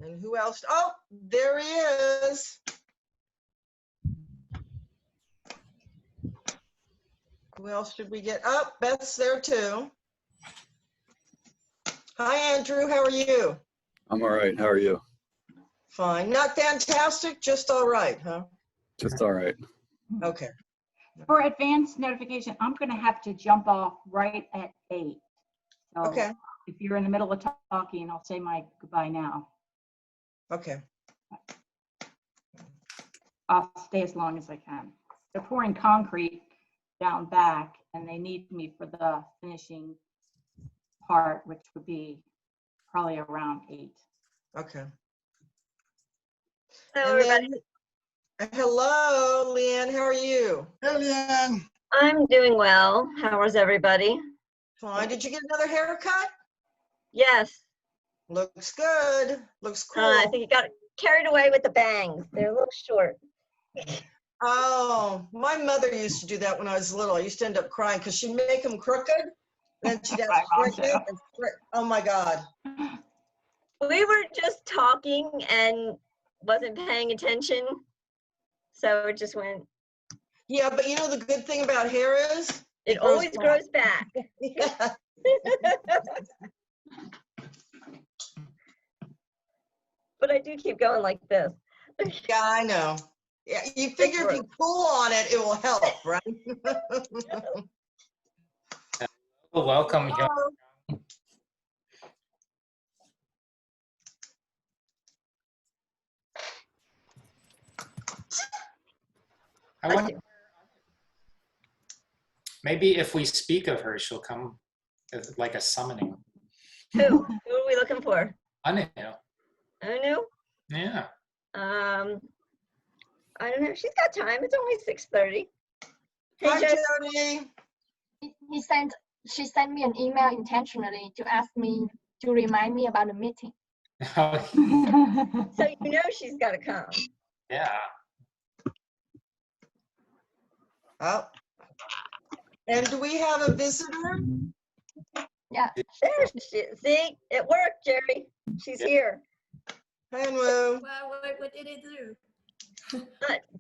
And who else? Oh, there he is. Who else should we get? Oh, Beth's there too. Hi, Andrew. How are you? I'm all right. How are you? Fine. Not fantastic, just all right, huh? Just all right. Okay. For advance notification, I'm going to have to jump off right at 8. So Okay. if you're in the middle of talking, I'll say my goodbye now. Okay. I'll stay as long as I can. They're pouring concrete down back, and they need me for the finishing part, which would be probably around 8. Okay. Hello, everybody. Hello, Leanne. How are you? Hey, Leanne. I'm doing well. How is everybody? Fine. Did you get another haircut? Yes. Looks good. Looks cool. I think you got carried away with the bangs. They're a little short. Oh, my mother used to do that when I was little. I used to end up crying because she'd make them crooked. And she'd have My mom straighten it too. and oh my God. We were just talking and wasn't paying attention. So it just went. Yeah, but you know the good thing about hair is? It always grows back. Yeah. But I do keep going like this. Yeah, I know. Yeah, you figure if you pull on it, it will help, right? Well, welcome. I wonder, maybe if we speak of her, she'll come as like a summoning. Who are we looking for? Anu. Anu? Yeah. I don't know. She's got time. It's only 6:30. Hi, Jess. Jody. She sent me an email intentionally to ask me to remind me about the meeting. Oh, So you know she's got to come. yeah. Oh. And do we have a visitor? Yeah. There she is. See, it worked, Jerry. She's here. Hi, Anu. Well, what did it do?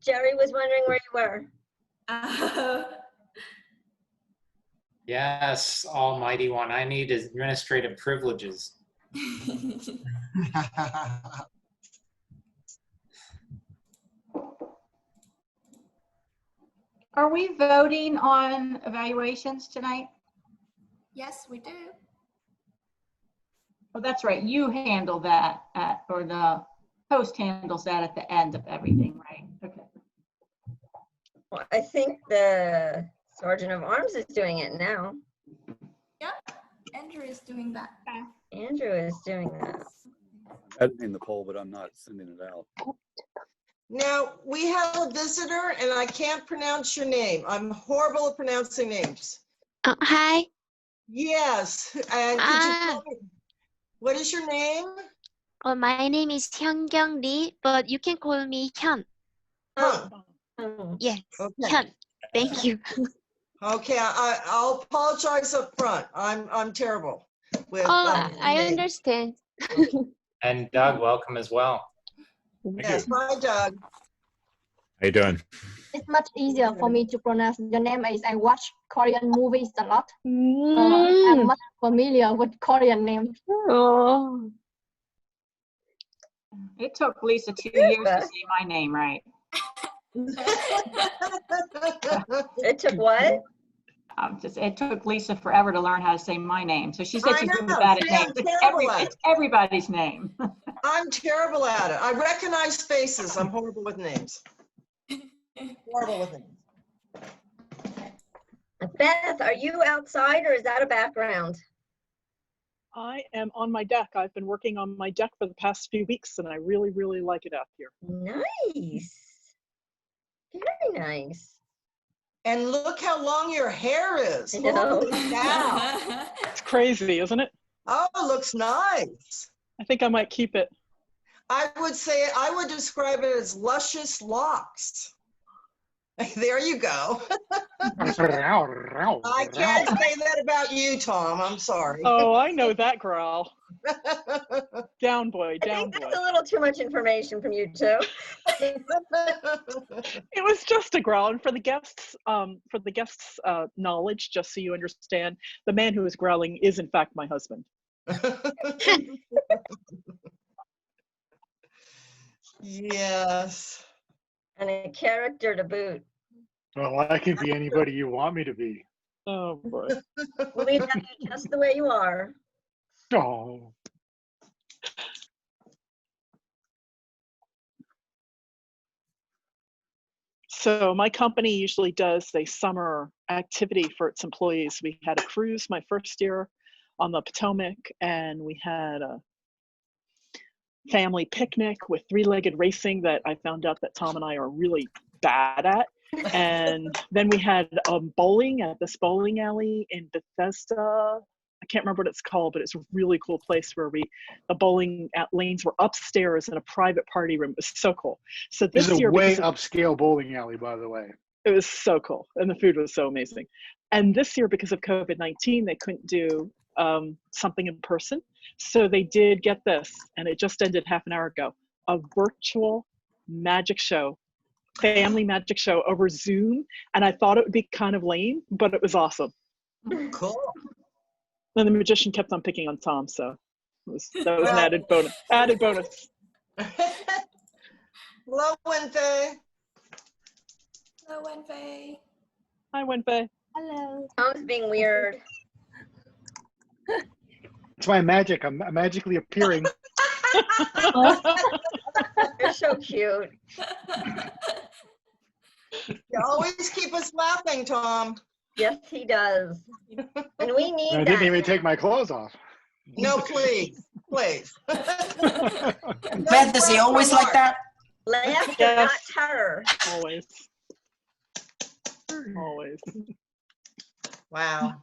Jerry was wondering where you were. Yes, Almighty One. I need administrative privileges. Are we voting on evaluations tonight? Yes, we do. Oh, that's right. You handle that or the host handles that at the end of everything, right? Okay. Well, I think the Sergeant of Arms is doing it now. Yep, Andrew is doing that. Andrew is doing that. Editing the poll, but I'm not sending it out. Now, we have a visitor and I can't pronounce your name. I'm horrible at pronouncing names. Hi. Yes, and could you tell me, what is your name? My name is Hyunkyung Lee, but you can call me Hyun. Huh. Oh. Yes, Okay. Hyun. Thank you. Okay, I'll apologize up front. I'm terrible with I names. understand. And Doug, welcome as well. Yes, hi, Doug. How you doing? It's much easier for me to pronounce your name as I watch Korean movies a lot. I'm much familiar with Korean names. Oh. It took Lisa 2 years to say my name right. It took what? It took Lisa forever to learn how to say my name. So she said I she's doing know. bad at See, I'm names. It's, terrible at it's everybody's name. I'm terrible at it. I recognize faces. I'm horrible with names. Horrible with names. Beth, are you outside or is that a background? I am on my deck. I've been working on my deck for the past few weeks and I really, really like it out here. Nice. Very nice. And look how long your hair is. I know. Holy cow. It's crazy, isn't it? Oh, it looks nice. I think I might keep it. I would describe it as luscious locks. There you go. I can't say that about you, Tom. I'm sorry. Oh, I know that growl. Down boy, I down think boy. that's a little too much information from you two. It was just a growl, and for the guests' knowledge, just so you understand, the man who is growling is in fact my husband. Yes. And a character to boot. Well, I can be anybody you want me to be. Oh boy. We love you just the way you are. Oh. So my company usually does a summer activity for its employees. We had a cruise my first year on the Potomac, and we had a family picnic with three-legged racing that I found out that Tom and I are really bad at. And then we had bowling at this bowling alley in Bethesda. I can't remember what it's called, but it's a really cool place where the bowling lanes were upstairs in a private party room. It was so cool. So This this is a year, way because upscale bowling alley, by the way. it was so cool, and the food was so amazing. And this year, because of COVID-19, they couldn't do something in person. So they did, get this, and it just ended half an hour ago, a virtual magic show, family magic show over Zoom. And I thought it would be kind of lame, but it was awesome. Cool. And the magician kept on picking on Tom, so that was an added bonus. Added bonus. Hello, Wenfei. Hello, Wenfei. Hi, Wenfei. Hello. Tom's being weird. It's my magic. I'm magically appearing. You're so cute. You always keep us laughing, Tom. Yes, he does. And we need I that. didn't even take my clothes off. No, please, please. Beth, is he always like that? Laughter, Yes. not terror. Always. Always. Wow.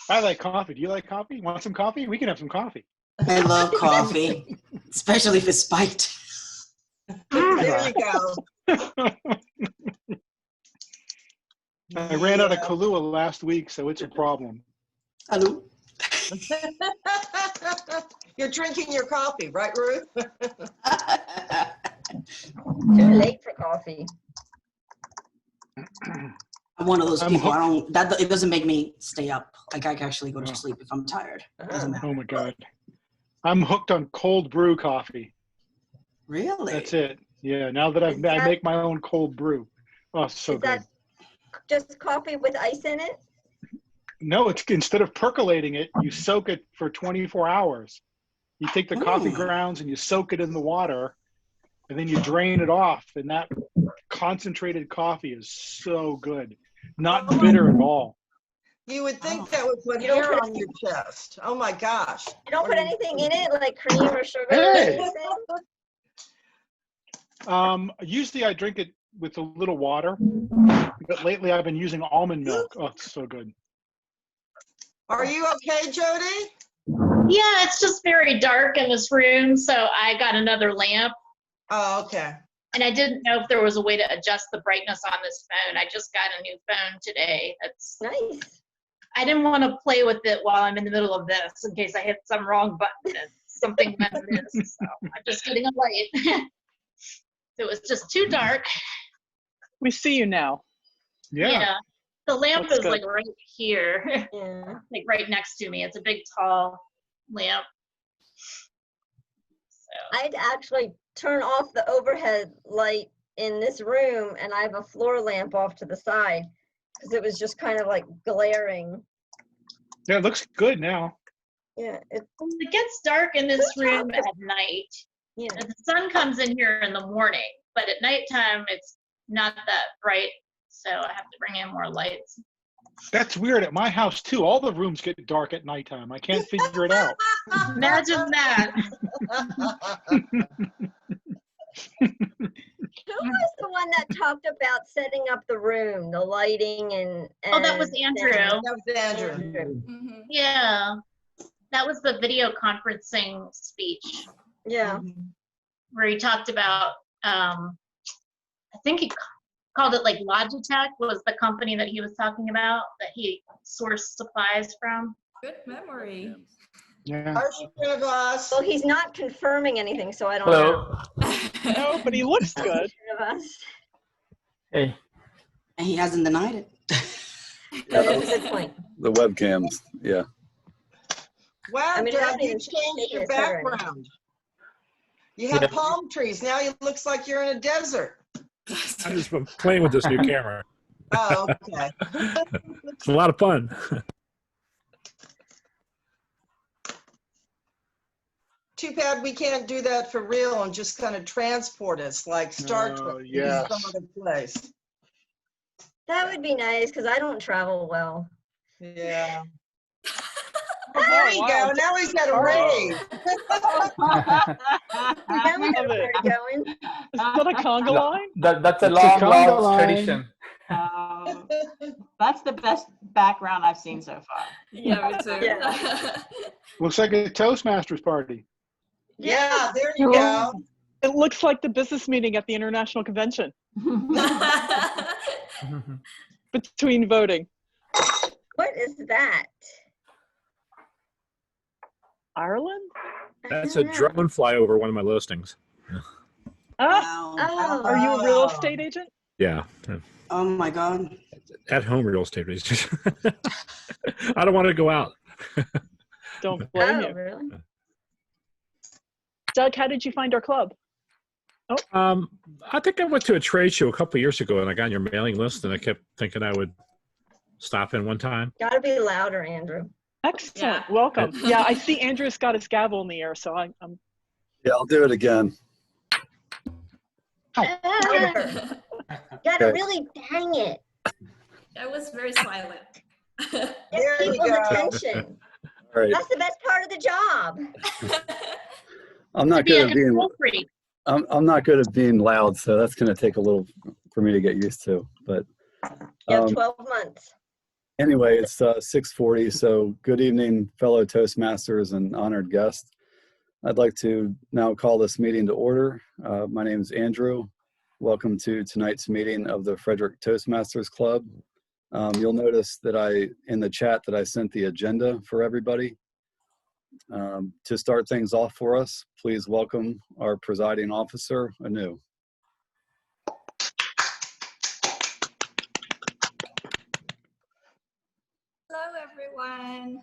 I like coffee. Do you like coffee? Want some coffee? We can have some coffee. I love coffee, especially if it's spiked. There you go. I ran out of Kahlua last week, so it's a problem. Hello. You're drinking your coffee, right, Ruth? Too late for coffee. I'm one of those I'm people. hooked. It doesn't make me stay up. Like I can actually go to sleep if I'm tired. Doesn't matter. Oh my God. I'm hooked on cold brew coffee. Really? That's it. Yeah, now that I make my own cold brew. Oh, so Is good. that just coffee with ice in it? No, it's instead of percolating it, you soak it for 24 hours. You take the coffee grounds and you soak it in the water, and then you drain it off. And that concentrated coffee is so good. Not bitter at all. You would think that would put You don't hair put on your chest. Oh my gosh. You don't put anything in it, like cream or sugar or Hey! anything? Usually I drink it with a little water, but lately I've been using almond milk. Oh, it's so good. Are you okay, Jody? Yeah, it's just very dark in this room, so I got another lamp. Oh, okay. And I didn't know if there was a way to adjust the brightness on this phone. I just got a new phone today. That's nice. I didn't want to play with it while I'm in the middle of this in case I hit some wrong button and something went amiss. So I'm just getting a light. It was just too dark. We see you now. Yeah. The lamp That's is good. like right here, Yeah. like right next to me. It's a big, tall lamp. So. I'd actually turn off the overhead light in this room, and I have a floor lamp off to the side because it was just kind of like glaring. Yeah, it looks good now. Yeah. It gets dark in this room at night. Yeah. And the sun comes in here in the morning, but at nighttime it's not that bright, so I have to bring in more lights. That's weird. At my house too, all the rooms get dark at nighttime. I can't figure it out. Imagine that. Who was the one that talked about setting up the room, the lighting and Oh, that was Andrew. That was Andrew. Yeah, that was the video conferencing speech Yeah. where he talked about, I think he called it like Logitech was the company that he was talking about that he sourced supplies from. Good memory. Yeah. Srinivas. Well, he's not confirming anything, so I don't know. Hello. No, but he looks good. Srinivas. Hey. And he hasn't denied it. That is a good point. The webcams, yeah. Wow, I mean, Dad, I you haven't changed your his head or anything. background. You have Yeah. palm trees. Now it looks like you're in a desert. I'm just playing with this new camera. Oh, okay. It's a lot of fun. Too bad we can't do that for real and just kind of transport us like Star Oh, Trek to yes. some other place. That would be nice because I don't travel well. Yeah. Oh, there you go. Now he's got a raise. Now we know where we're going. Is that a conga line? That's a It's a long, conga long line. tradition. That's the best background I've seen so far. Yeah, me too. Yeah. Looks like a Toastmasters party. Yeah, there you go. It looks like the business meeting at the International Convention between voting. What is that? Ireland? That's a drone fly over one of my listings. Ah, Wow. are you a real estate agent? Yeah. Oh my God. At home real estate agent. I don't want to go out. Don't blame Oh, you. really? Doug, how did you find our club? I think I went to a trade show a couple of years ago and I got on your mailing list and I kept thinking I would stop in one time. Gotta be louder, Andrew. Excellent. Yeah. Welcome. Yeah, I see Andrew's got his gavel in the air, so I'm Yeah, I'll do it again. Gotta Okay. really dang it. I was very silent. Get There you people's go. attention. All right. That's the best part of the job. I'm not Be good a at being control freak. I'm not good at being loud, so that's going to take a little for me to get used to. But You have 12 months. anyway, it's 6:40. So good evening, fellow Toastmasters and honored guests. I'd like to now call this meeting to order. My name is Andrew. Welcome to tonight's meeting of the Frederick Toastmasters Club. You'll notice that in the chat that I sent the agenda for everybody. To start things off for us, please welcome our presiding officer, Anu. Hello, everyone.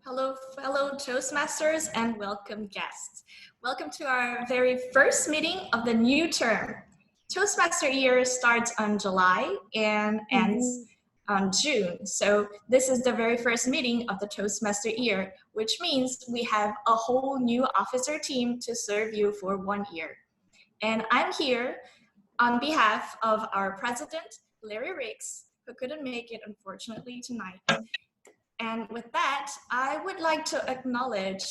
Hello, fellow Toastmasters, and welcome guests. Welcome to our very first meeting of the new term. Toastmaster year starts on July and ends on June. So this is the very first meeting of the Toastmaster year, which means we have a whole new officer team to serve you for 1 year. And I'm here on behalf of our president, Larry Riggs, who couldn't make it, unfortunately, tonight. And with that, I would like to acknowledge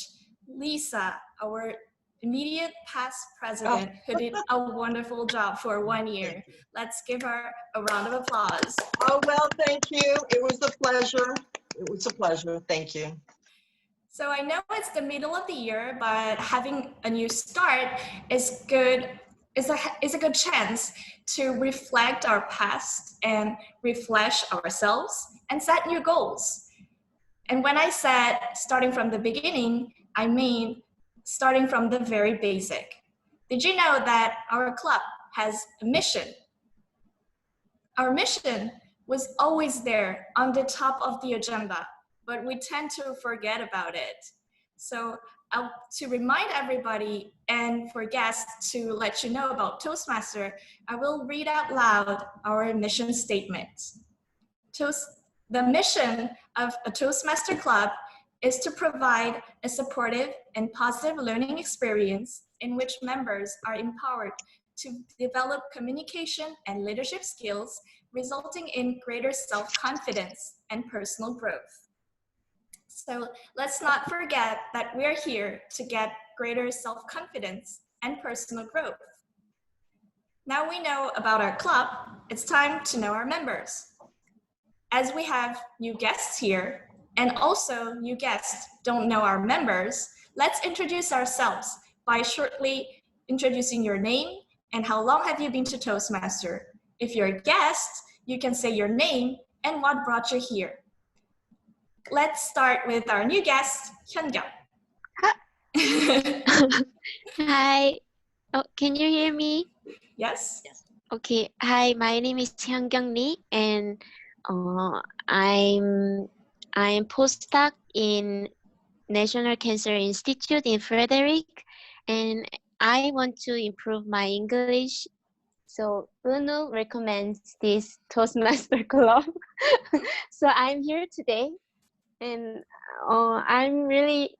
Lisa, our immediate past president, who did a wonderful job for 1 year. Let's give her a round of applause. Oh, well, thank you. It was a pleasure. It was a pleasure. Thank you. So I know it's the middle of the year, but having a new start is good. Is a good chance to reflect our past and refresh ourselves and set new goals. And when I said starting from the beginning, I mean starting from the very basic. Did you know that our club has a mission? Our mission was always there on the top of the agenda, but we tend to forget about it. So to remind everybody and for guests to let you know about Toastmaster, I will read out loud our mission statement. The mission of a Toastmaster Club is to provide a supportive and positive learning experience in which members are empowered to develop communication and leadership skills, resulting in greater self-confidence and personal growth. So let's not forget that we're here to get greater self-confidence and personal growth. Now we know about our club, it's time to know our members. As we have new guests here, and also new guests don't know our members, let's introduce ourselves by shortly introducing your name and how long have you been to Toastmaster. If you're a guest, you can say your name and what brought you here. Let's start with our new guest, Hyungyung. Hi. Oh, can you hear me? Yes. Okay. Hi, my name is Hyungyung Lee, and I'm postdoc in National Cancer Institute in Frederick, and I want to improve my English. So Bruno recommends this Toastmaster Club. So I'm here today, and I'm really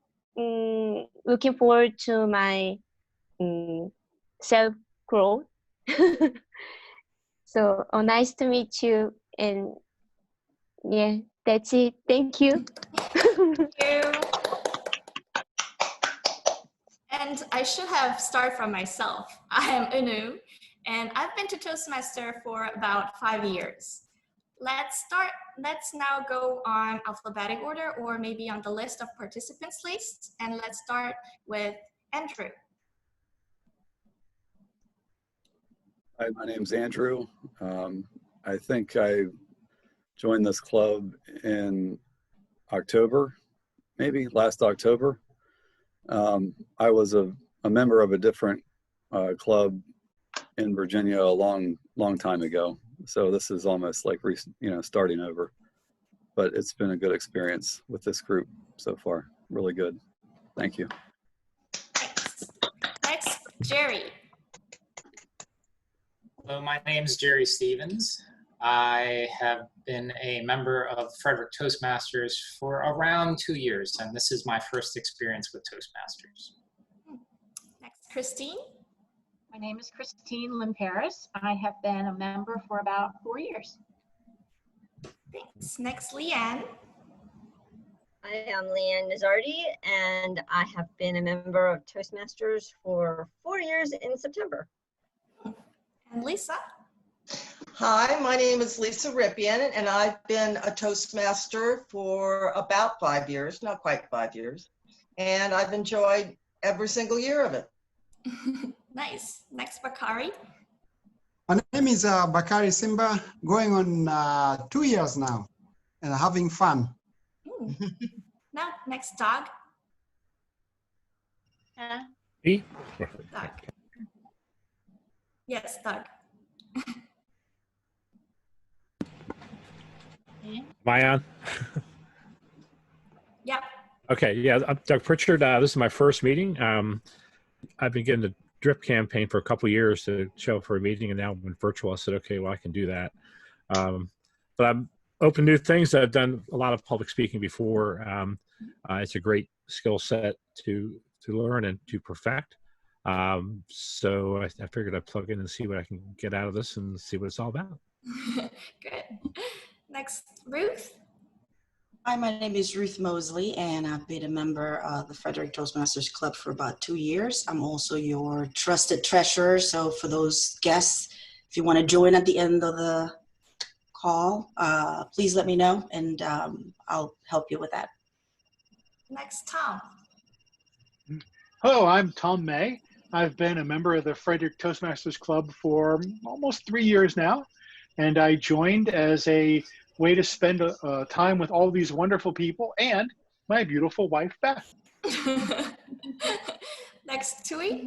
looking forward to my self growth. So nice to meet you, and yeah, that's it. Thank you. Thank you. And I should have started from myself. I am Unu, and I've been to Toastmaster for about 5 years. Let's now go on alphabetic order, or maybe on the list of participants list, and let's start with Andrew. Hi, my name's Andrew. I think I joined this club in October, maybe last October. I was a member of a different club in Virginia a long time ago. So this is almost like starting over. But it's been a good experience with this group so far. Really good. Thank you. Thanks. Next, Jerry. Hello, my name is Jerry Stevens. I have been a member of Frederick Toastmasters for around 2 years, and this is my first experience with Toastmasters. Next, Christine. My name is Christine Limperis. I have been a member for about 4 years. Thanks. Next, Leanne. I am Leanne Nizardi, and I have been a member of Toastmasters for 4 years in September. And Lisa. Hi, my name is Lisa Rippian, and I've been a Toastmaster for about 5 years, not quite 5 years. And I've enjoyed every single year of it. Nice. Next, Bakari. My name is Bakari Simba, going on 2 years now and having fun. Now, next, Doug. Me? Doug. Yes, Doug. Am I on? Yep. Okay, yeah, I'm Doug Pritchard. This is my first meeting. I've been getting the drip campaign for a couple years to show up for a meeting, and now when virtual, I said, okay, well, I can do that. But I'm open to new things. I've done a lot of public speaking before. It's a great skill set to learn and to perfect. So I figured I'd plug in and see what I can get out of this and see what it's all about. Good. Next, Ruth. Hi, my name is Ruth Mosley, and I've been a member of the Frederick Toastmasters Club for about 2 years. I'm also your trusted treasurer. So for those guests, if you want to join at the end of the call, please let me know, and I'll help you with that. Next, Tom. Hello, I'm Tom May. I've been a member of the Frederick Toastmasters Club for almost 3 years now, and I joined as a way to spend time with all these wonderful people and my beautiful wife, Beth. Next, Tui.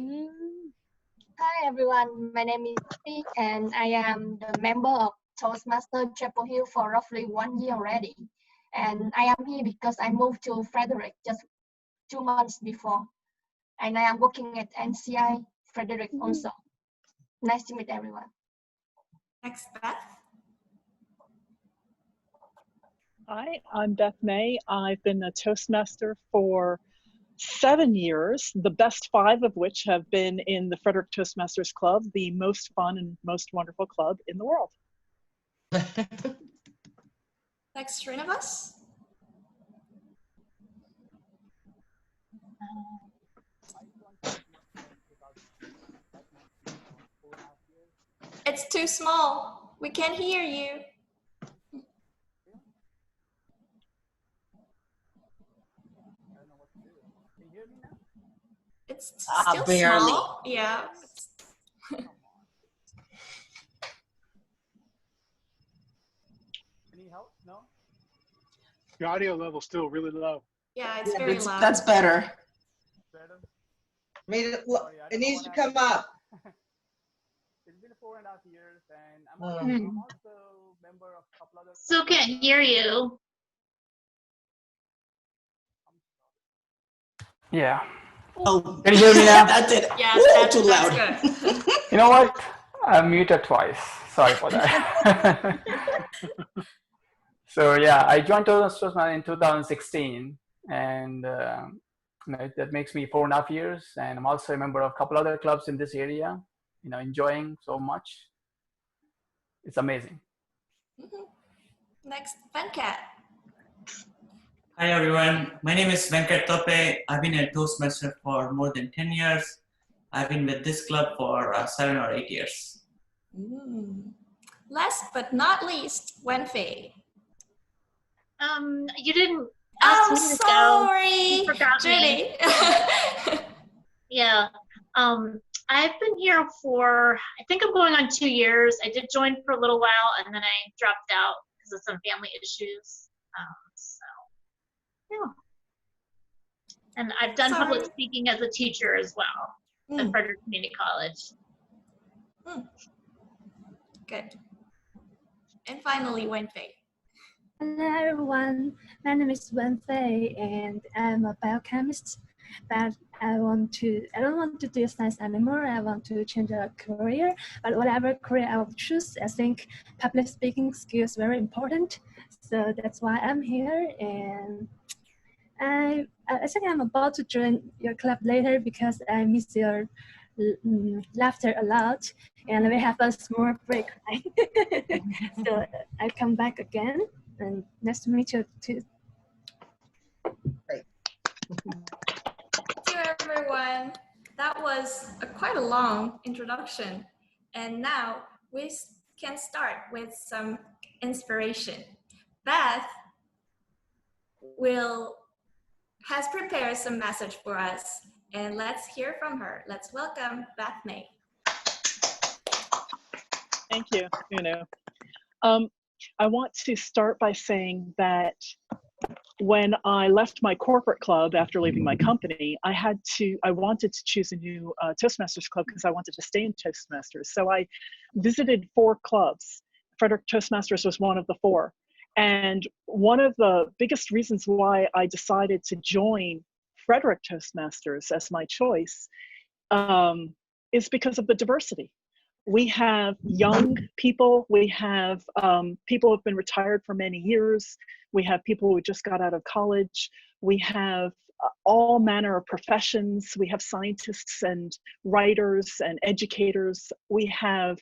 Hi everyone, my name is Tui, and I am the member of Toastmaster Chapel Hill for roughly 1 year already. And I am here because I moved to Frederick just 2 months before. And I am working at NCI Frederick also. Nice to meet everyone. Next, Beth. Hi, I'm Beth May. I've been a Toastmaster for 7 years, the best 5 of which have been in the Frederick Toastmasters Club, the most fun and most wonderful club in the world. Next, Srinivas. It's too small. We can't hear you. It's still barely. small. Yeah. Any help? No? Your audio level's still really low. Yeah, it's very loud. That's better. It needs to come up. It's been 4.5 years, and I'm Hmm. also a member of a couple other. Still can't hear you. Yeah. Oh, Can you hear me now? that's it. Yeah, Ooh, too that's loud. good. You know what? I muted twice. Sorry for that. So yeah, I joined Toastmasters in 2016, and that makes me 4.5 years. And I'm also a member of a couple other clubs in this area. Enjoying so much. It's amazing. Next, Venkat. Hi everyone, my name is Venkat Tope. I've been a Toastmaster for more than 10 years. I've been with this club for 7 or 8 years. Last but not least, Wenfei. You didn't ask I'm me to go. sorry, You forgot me. Judy. Yeah. I've been here for, I think I'm going on 2 years. I did join for a little while and then I dropped out because of some family issues. So, yeah. And I've done public speaking as a teacher as well at Frederick Community College. Good. And finally, Wenfei. Hello everyone, my name is Wenfei and I'm a biochemist, but I don't want to do science anymore. I want to change a career, but whatever career I will choose, I think public speaking skills very important. So that's why I'm here, and I think I'm about to join your club later because I miss your laughter a lot, and we have a small break, right? So I come back again. And nice to meet you too. Great. Thank you, everyone. That was quite a long introduction. And now we can start with some inspiration. Beth has prepared some message for us, and let's hear from her. Let's welcome Beth May. Thank you. I want to start by saying that when I left my corporate club after leaving my company, I wanted to choose a new Toastmasters club because I wanted to stay in Toastmasters. So I visited 4 clubs. Frederick Toastmasters was one of the 4. And one of the biggest reasons why I decided to join Frederick Toastmasters as my choice is because of the diversity. We have young people, we have people who have been retired for many years, we have people who just got out of college, we have all manner of professions, we have scientists and writers and educators, we have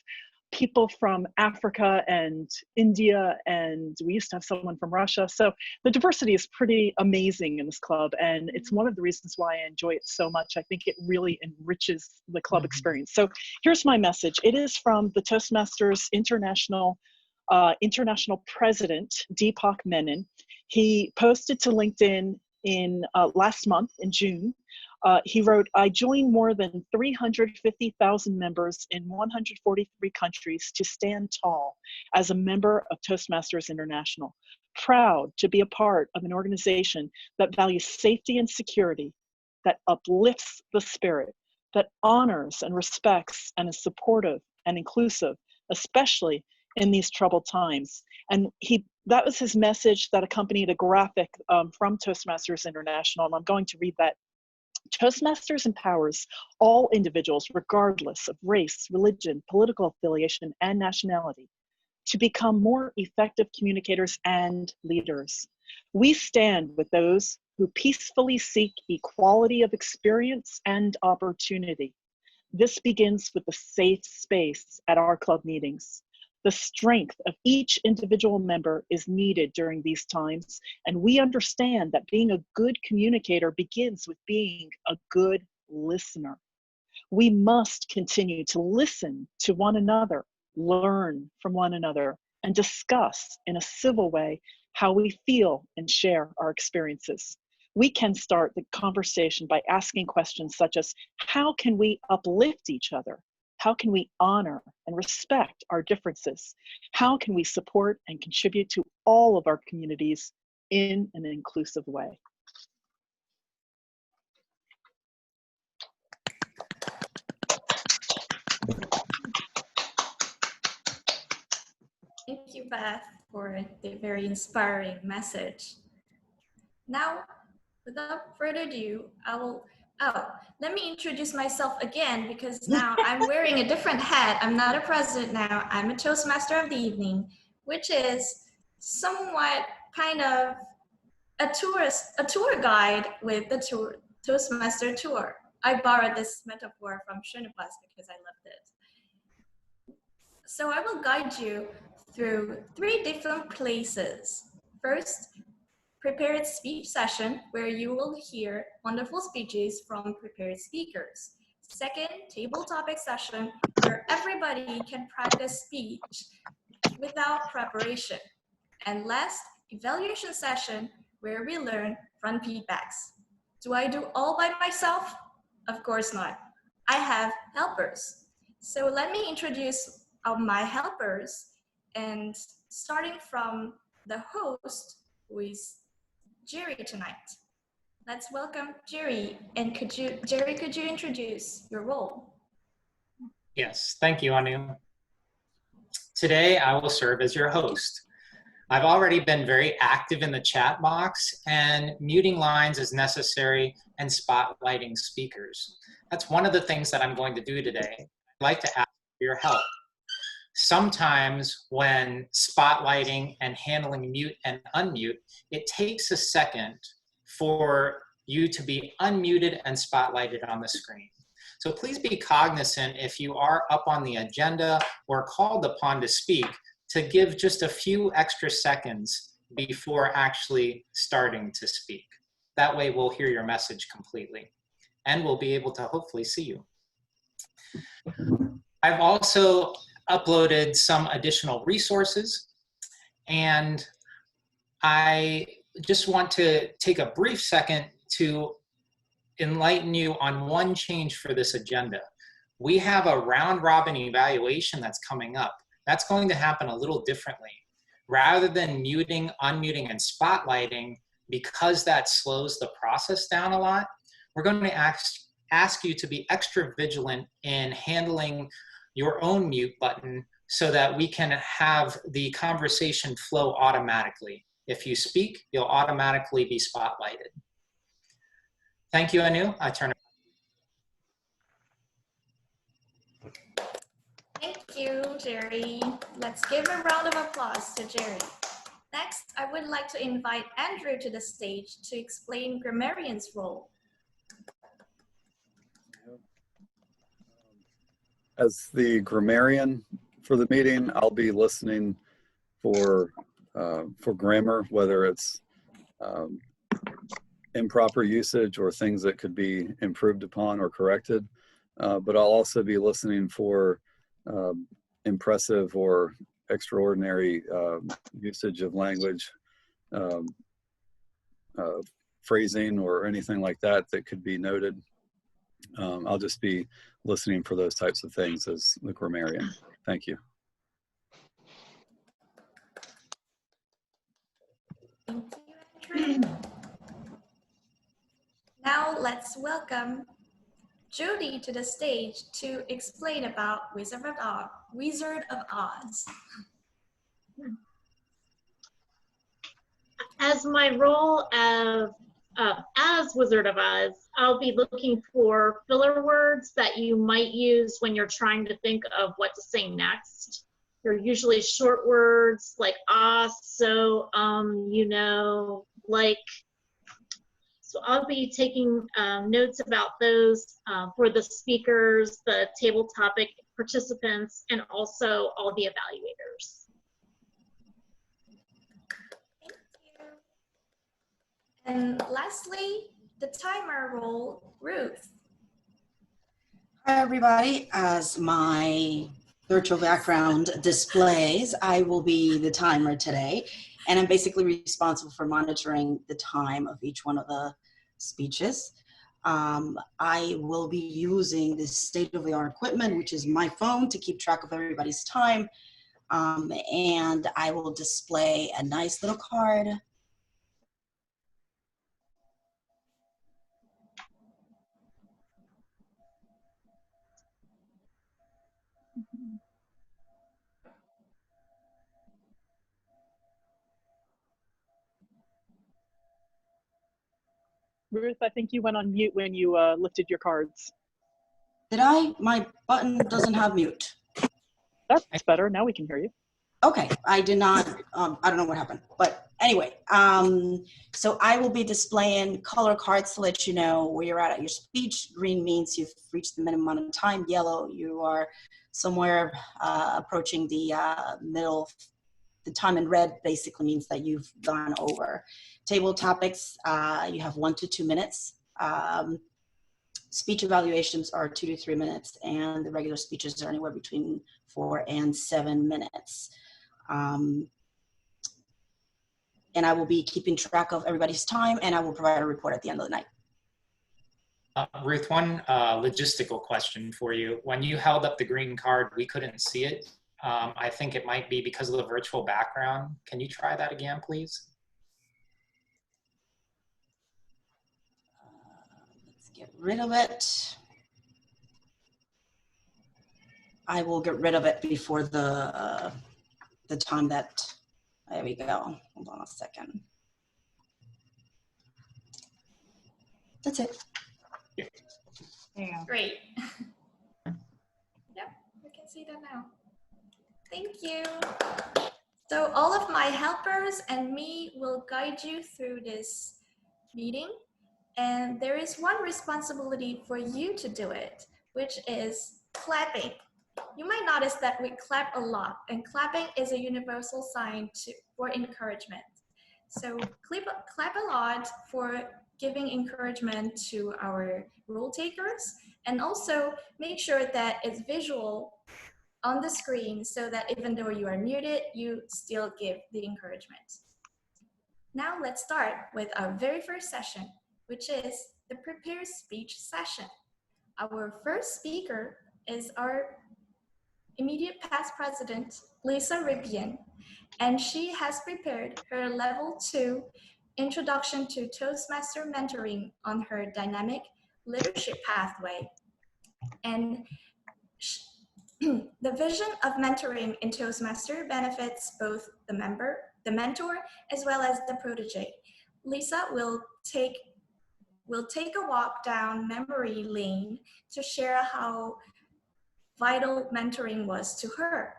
people from Africa and India, and we used to have someone from Russia. So the diversity is pretty amazing in this club, and it's one of the reasons why I enjoy it so much. I think it really enriches the club experience. So here's my message. It is from the Toastmasters International President, Deepak Menon. He posted to LinkedIn in last month in June. He wrote, I join more than 350,000 members in 143 countries to stand tall as a member of Toastmasters International. Proud to be a part of an organization that values safety and security, that uplifts the spirit, that honors and respects and is supportive and inclusive, especially in these troubled times. And that was his message that accompanied a graphic from Toastmasters International, and I'm going to read that. Toastmasters empowers all individuals, regardless of race, religion, political affiliation, and nationality, to become more effective communicators and leaders. We stand with those who peacefully seek equality of experience and opportunity. This begins with a safe space at our club meetings. The strength of each individual member is needed during these times, and we understand that being a good communicator begins with being a good listener. We must continue to listen to one another, learn from one another, and discuss in a civil way how we feel and share our experiences. We can start the conversation by asking questions such as, how can we uplift each other? How can we honor and respect our differences? How can we support and contribute to all of our communities in an inclusive way? Beth, for the very inspiring message. Now, without further ado, let me introduce myself again because now I'm wearing a different hat. I'm not a president now. I'm a Toastmaster of the evening, which is somewhat kind of a tour guide with the Toastmaster tour. I borrowed this metaphor from Shunibus because I loved it. So I will guide you through 3 different places. First, prepared speech session, where you will hear wonderful speeches from prepared speakers. Second, table topic session, where everybody can practice speech without preparation. And last, evaluation session, where we learn from feedbacks. Do I do all by myself? Of course not. I have helpers. So let me introduce my helpers, and starting from the host, who is Jerry tonight. Let's welcome Jerry. And Jerry, could you introduce your role? Yes, thank you, Anu. Today, I will serve as your host. I've already been very active in the chat box and muting lines as necessary and spotlighting speakers. That's one of the things that I'm going to do today. I'd like to ask for your help. Sometimes when spotlighting and handling mute and unmute, it takes a second for you to be unmuted and spotlighted on the screen. So please be cognizant if you are up on the agenda or called upon to speak, to give just a few extra seconds before actually starting to speak. That way we'll hear your message completely and we'll be able to hopefully see you. I've also uploaded some additional resources, and I just want to take a brief second to enlighten you on one change for this agenda. We have a round robin evaluation that's coming up. That's going to happen a little differently. Rather than muting, unmuting, and spotlighting, because that slows the process down a lot, we're going to ask you to be extra vigilant in handling your own mute button so that we can have the conversation flow automatically. If you speak, you'll automatically be spotlighted. Thank you, Anu. I turn it. Thank you, Jerry. Let's give a round of applause to Jerry. Next, I would like to invite Andrew to the stage to explain grammarian's role. As the grammarian for the meeting, I'll be listening for grammar, whether it's improper usage or things that could be improved upon or corrected. But I'll also be listening for impressive or extraordinary usage of language, phrasing, or anything like that that could be noted. I'll just be listening for those types of things as the grammarian. Thank you. Thank you, Andrew. Now let's welcome Judy to the stage to explain about Wizard of Oz. As my role as Wizard of Oz, I'll be looking for filler words that you might use when you're trying to think of what to say next. They're usually short words like so, you know, like. So I'll be taking notes about those for the speakers, the table topic participants, and also all the evaluators. And lastly, the timer role, Ruth. Hi, everybody. As my virtual background displays, I will be the timer today, and I'm basically responsible for monitoring the time of each one of the speeches. I will be using this state-of-the-art equipment, which is my phone, to keep track of everybody's time, and I will display a nice little card. Ruth, I think you went on mute when you lifted your cards. Did I? My button doesn't have mute. That's better. Now we can hear you. Okay, I did not, I don't know what happened, but anyway, so I will be displaying color cards to let you know where you're at your speech. Green means you've reached the minimum amount of time. Yellow, you are somewhere approaching the middle. The time in red basically means that you've gone over. Table topics, you have 1 to 2 minutes. Speech evaluations are 2 to 3 minutes, and the regular speeches are anywhere between 4 and 7 minutes. And I will be keeping track of everybody's time, and I will provide a report at the end of the night. Ruth, one logistical question for you. When you held up the green card, we couldn't see it. I think it might be because of the virtual background. Can you try that again, please? Let's get rid of it. I will get rid of it before the time that, there we go. Hold on a second. That's it. Yeah. Great. Yep, we can see that now. Thank you. So all of my helpers and me will guide you through this meeting. And there is one responsibility for you to do it, which is clapping. You might notice that we clap a lot, and clapping is a universal sign for encouragement. So clap a lot for giving encouragement to our rule takers, and also make sure that it's visual on the screen so that even though you are muted, you still give the encouragement. Now let's start with our very first session, which is the prepared speech session. Our first speaker is our immediate past president, Lisa Ripien, and she has prepared her level 2 Introduction to Toastmaster Mentoring on her dynamic leadership pathway. And the vision of mentoring in Toastmaster benefits both the mentor, as well as the protege. Lisa will take a walk down memory lane to share how vital mentoring was to her.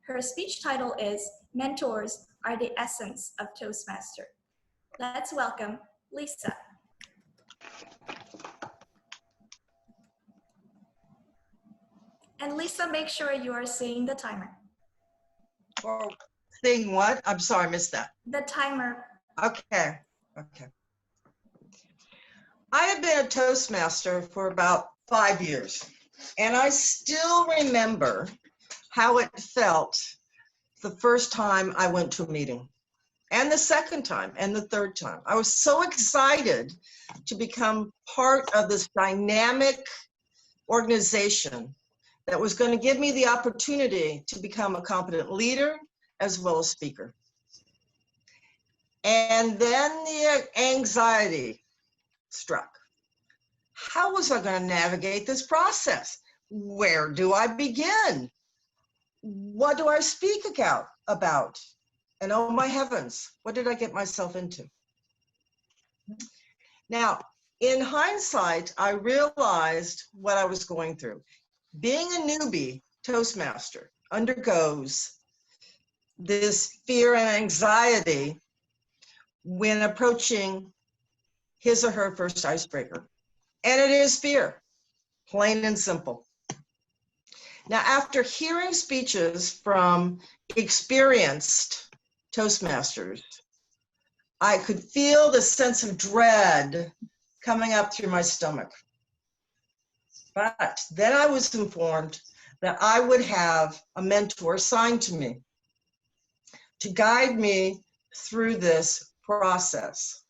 Her speech title is Mentors Are the Essence of Toastmaster. Let's welcome Lisa. And Lisa, make sure you are seeing the timer. Or seeing what? I'm sorry, I missed that. The timer. Okay. I have been a Toastmaster for about 5 years, and I still remember how it felt the first time I went to a meeting, and the second time, and the third time. I was so excited to become part of this dynamic organization that was going to give me the opportunity to become a competent leader as well as speaker. And then the anxiety struck. How was I going to navigate this process? Where do I begin? What do I speak about? And oh my heavens, what did I get myself into? Now, in hindsight, I realized what I was going through. Being a newbie Toastmaster undergoes this fear and anxiety when approaching his or her first icebreaker. And it is fear, plain and simple. Now, after hearing speeches from experienced Toastmasters, I could feel the sense of dread coming up through my stomach. But then I was informed that I would have a mentor assigned to me to guide me through this process.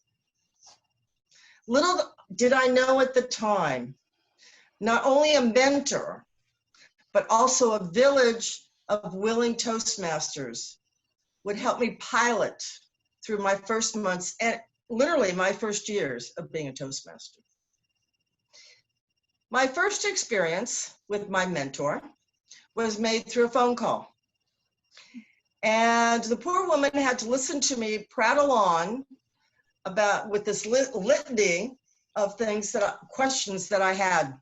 Little did I know at the time, not only a mentor, but also a village of willing Toastmasters would help me pilot through my first months and literally my first years of being a Toastmaster. My first experience with my mentor was made through a phone call. And the poor woman had to listen to me prattle on with this litany of questions that I had.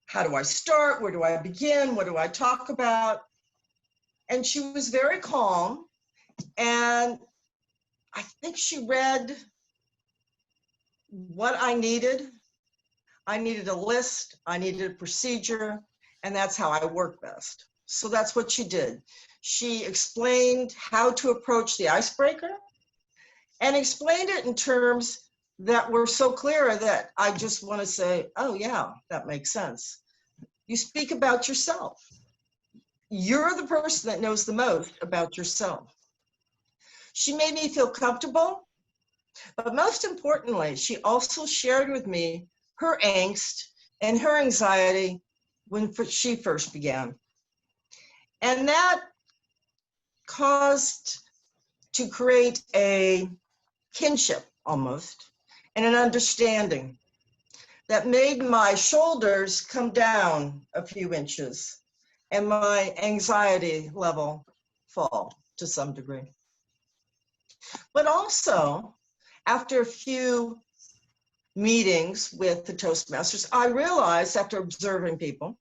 How do I start? Where do I begin? What do I talk about? And she was very calm. And I think she read what I needed. I needed a list, I needed a procedure, and that's how I work best. So that's what she did. She explained how to approach the icebreaker and explained it in terms that were so clear that I just want to say, oh yeah, that makes sense. You speak about yourself. You're the person that knows the most about yourself. She made me feel comfortable, but most importantly, she also shared with me her angst and her anxiety when she first began. And that caused to create a kinship almost and an understanding that made my shoulders come down a few inches and my anxiety level fall to some degree. But also, after a few meetings with the Toastmasters, I realized after observing people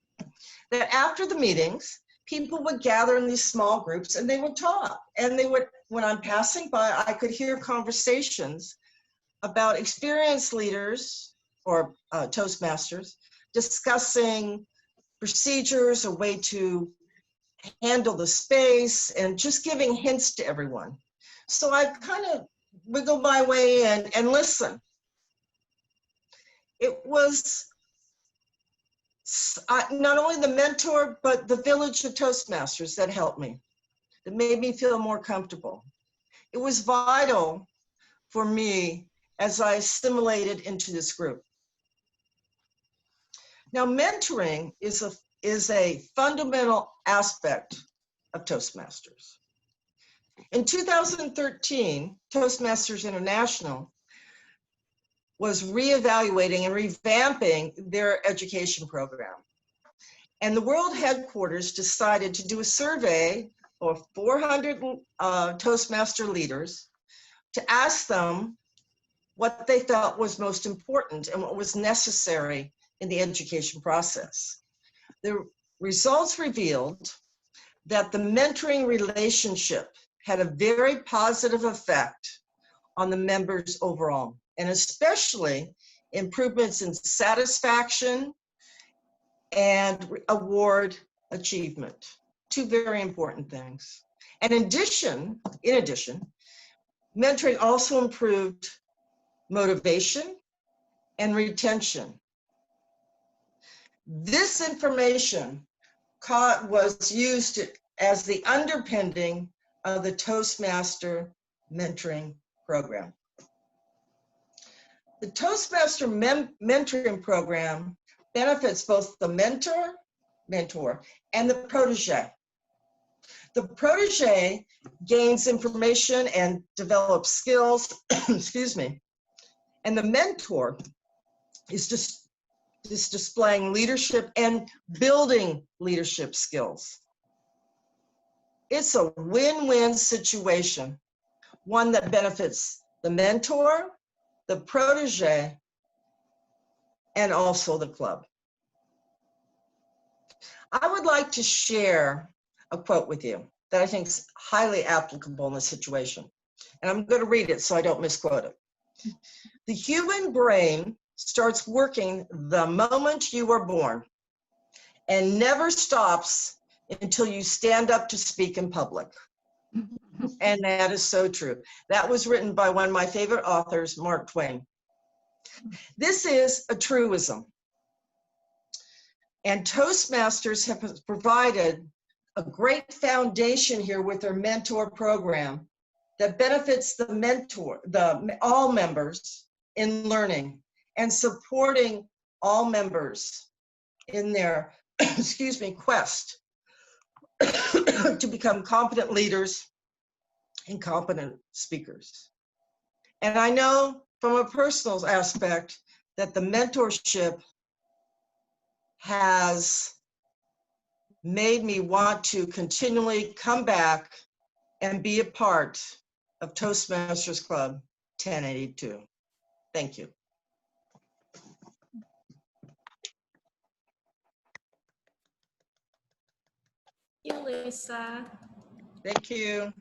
that after the meetings, people would gather in these small groups and they would talk. And they would, when I'm passing by, I could hear conversations about experienced leaders or Toastmasters discussing procedures, a way to handle the space, and just giving hints to everyone. So I kind of wiggled my way in and listened. It was not only the mentor, but the village of Toastmasters that helped me, that made me feel more comfortable. It was vital for me as I assimilated into this group. Now, mentoring is a fundamental aspect of Toastmasters. In 2013, Toastmasters International was reevaluating and revamping their education program. And the world headquarters decided to do a survey of 400 Toastmaster leaders to ask them what they felt was most important and what was necessary in the education process. The results revealed that the mentoring relationship had a very positive effect on the members overall, and especially improvements in satisfaction and award achievement. Two very important things. And in addition, mentoring also improved motivation and retention. This information was used as the underpinning of the Toastmaster mentoring program. The Toastmaster mentoring program benefits both the mentor, and the protege. The protege gains information and develops skills, excuse me, and the mentor is just displaying leadership and building leadership skills. It's a win-win situation, one that benefits the mentor, the protege, and also the club. I would like to share a quote with you that I think is highly applicable in this situation. And I'm going to read it so I don't misquote it. The human brain starts working the moment you are born and never stops until you stand up to speak in public. And that is so true. That was written by one of my favorite authors, Mark Twain. This is a truism. And Toastmasters have provided a great foundation here with their mentor program that benefits all members in learning and supporting all members in their, excuse me, quest to become competent leaders and competent speakers. And I know from a personal aspect that the mentorship has made me want to continually come back and be a part of Toastmasters Club 1082. Thank you. You, Lisa. Thank you.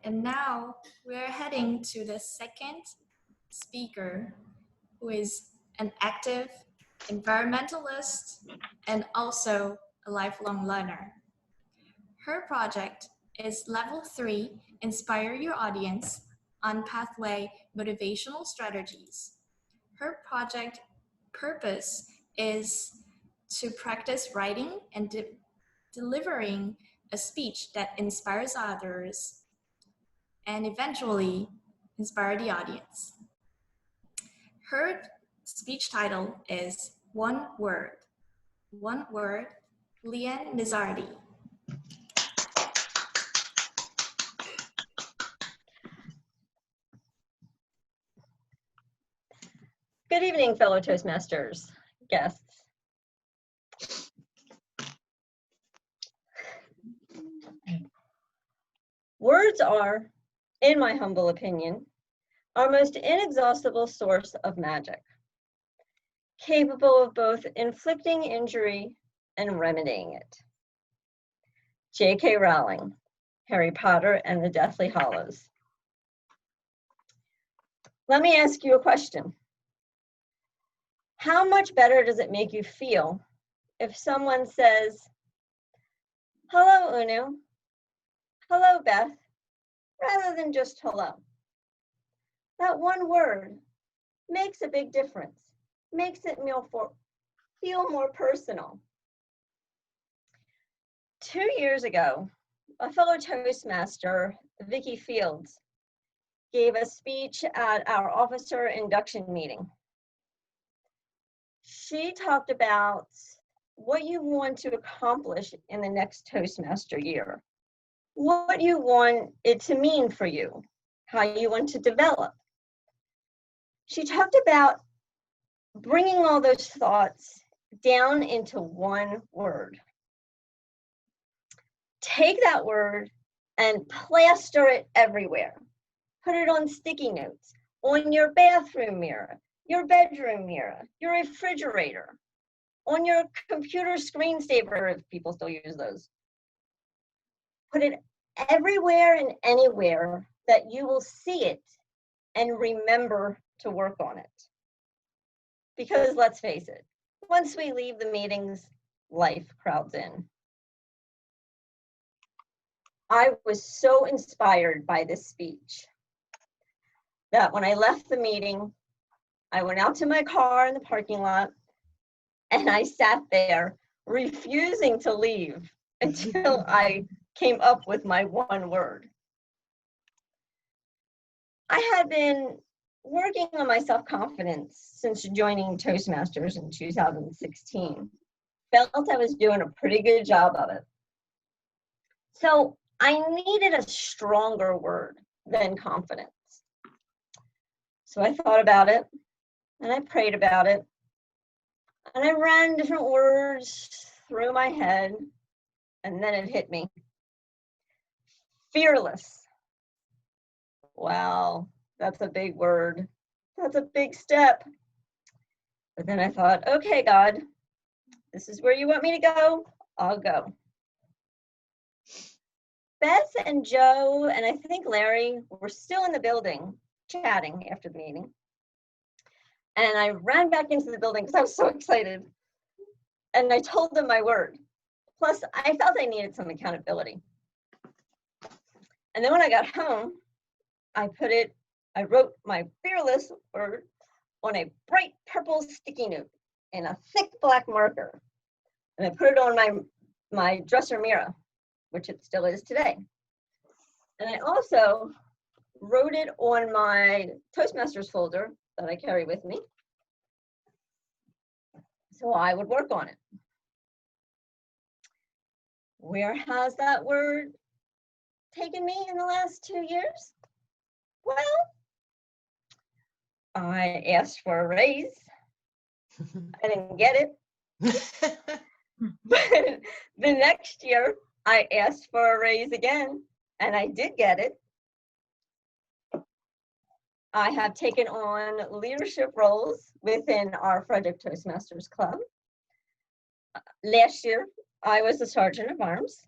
And now we're heading to the second speaker, who is an active environmentalist and also a lifelong learner. Her project is Level 3 Inspire Your Audience on Pathway Motivational Strategies. Her project purpose is to practice writing and delivering a speech that inspires others and eventually inspire the audience. Her speech title is One Word. One Word, Lian Nizardi. Good evening, fellow Toastmasters guests. Words are, in my humble opinion, our most inexhaustible source of magic, capable of both inflicting injury and remedying it. J.K. Rowling, Harry Potter and the Deathly Hallows. Let me ask you a question. How much better does it make you feel if someone says, "Hello, Unu," "Hello, Beth," rather than just "hello"? That one word makes a big difference, makes it feel more personal. 2 years ago, a fellow Toastmaster, Vicki Fields, gave a speech at our officer induction meeting. She talked about what you want to accomplish in the next Toastmaster year, what you want it to mean for you, how you want to develop. She talked about bringing all those thoughts down into one word. Take that word and plaster it everywhere. Put it on sticky notes, on your bathroom mirror, your bedroom mirror, your refrigerator, on your computer screensaver, if people still use those. Put it everywhere and anywhere that you will see it and remember to work on it. Because let's face it, once we leave the meetings, life crowds in. I was so inspired by this speech that when I left the meeting, I went out to my car in the parking lot and I sat there refusing to leave until I came up with my one word. I had been working on my self-confidence since joining Toastmasters in 2016. Felt I was doing a pretty good job of it. So I needed a stronger word than confidence. So I thought about it and I prayed about it and I ran different words through my head and then it hit me. Fearless. Wow, that's a big word. That's a big step. But then I thought, okay, God, this is where you want me to go. I'll go. Beth and Joe and I think Larry were still in the building chatting after the meeting. And I ran back into the building because I was so excited. And I told them my word. Plus, I felt I needed some accountability. And then when I got home, I wrote my fearless word on a bright purple sticky note in a thick black marker. And I put it on my dresser mirror, which it still is today. And I also wrote it on my Toastmasters folder that I carry with me, so I would work on it. Where has that word taken me in the last 2 years? Well, I asked for a raise. I didn't get it. But the next year, I asked for a raise again, and I did get it. I have taken on leadership roles within our Frederick Toastmasters Club. Last year, I was the Sergeant of Arms.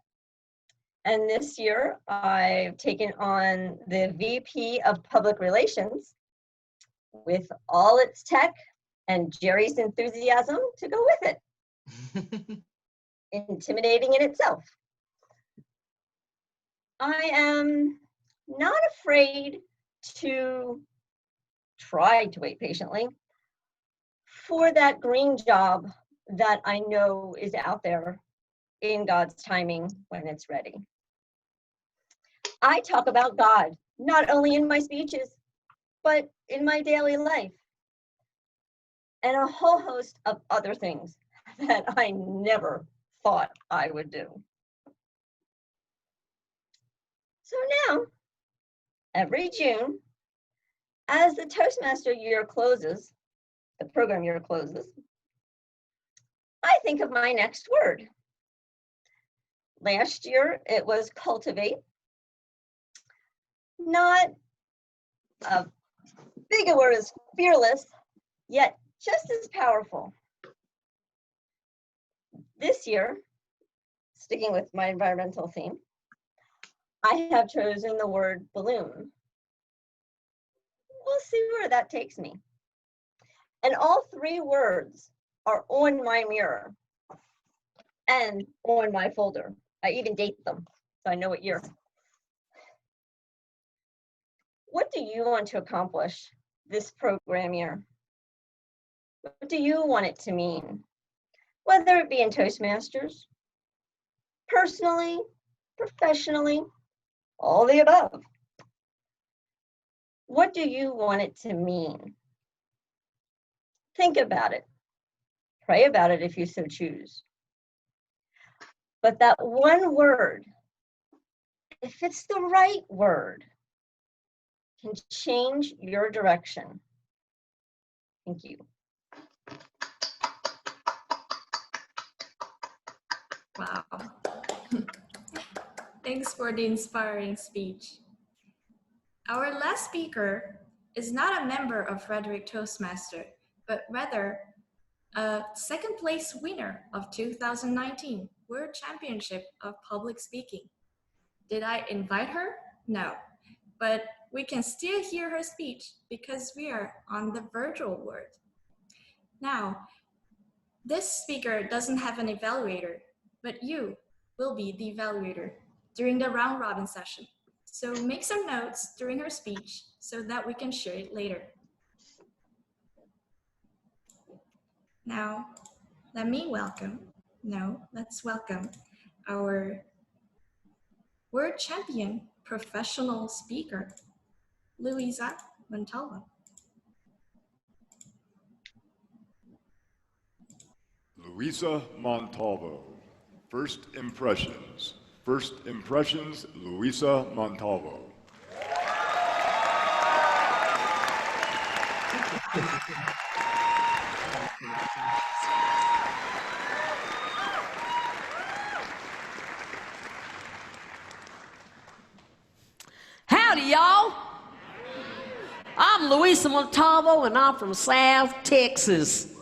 And this year, I've taken on the VP of Public Relations with all its tech and Jerry's enthusiasm to go with it. Intimidating in itself. I am not afraid to try to wait patiently for that green job that I know is out there in God's timing when it's ready. I talk about God, not only in my speeches, but in my daily life, and a whole host of other things that I never thought I would do. So now, every June, as the Toastmaster year closes, the program year closes, I think of my next word. Last year, it was cultivate. Not as big a word as fearless, yet just as powerful. This year, sticking with my environmental theme, I have chosen the word balloon. We'll see where that takes me. And all three words are on my mirror and on my folder. I even date them, so I know what year. What do you want to accomplish this program year? What do you want it to mean? Whether it be in Toastmasters, personally, professionally, all the above. What do you want it to mean? Think about it. Pray about it if you so choose. But that one word, if it's the right word, can change your direction. Thank you. Wow. Thanks for the inspiring speech. Our last speaker is not a member of Frederick Toastmaster, but rather a second place winner of 2019 World Championship of Public Speaking. Did I invite her? No, but we can still hear her speech because we are on the virtual world. Now, this speaker doesn't have an evaluator, but you will be the evaluator during the round robin session. So make some notes during her speech so that we can share it later. Now, let's welcome our world champion professional speaker, Luisa Montalvo. Luisa Montalvo. First impressions. First impressions, Luisa Montalvo. Howdy, y'all. I'm Luisa Montalvo, and I'm from South Texas.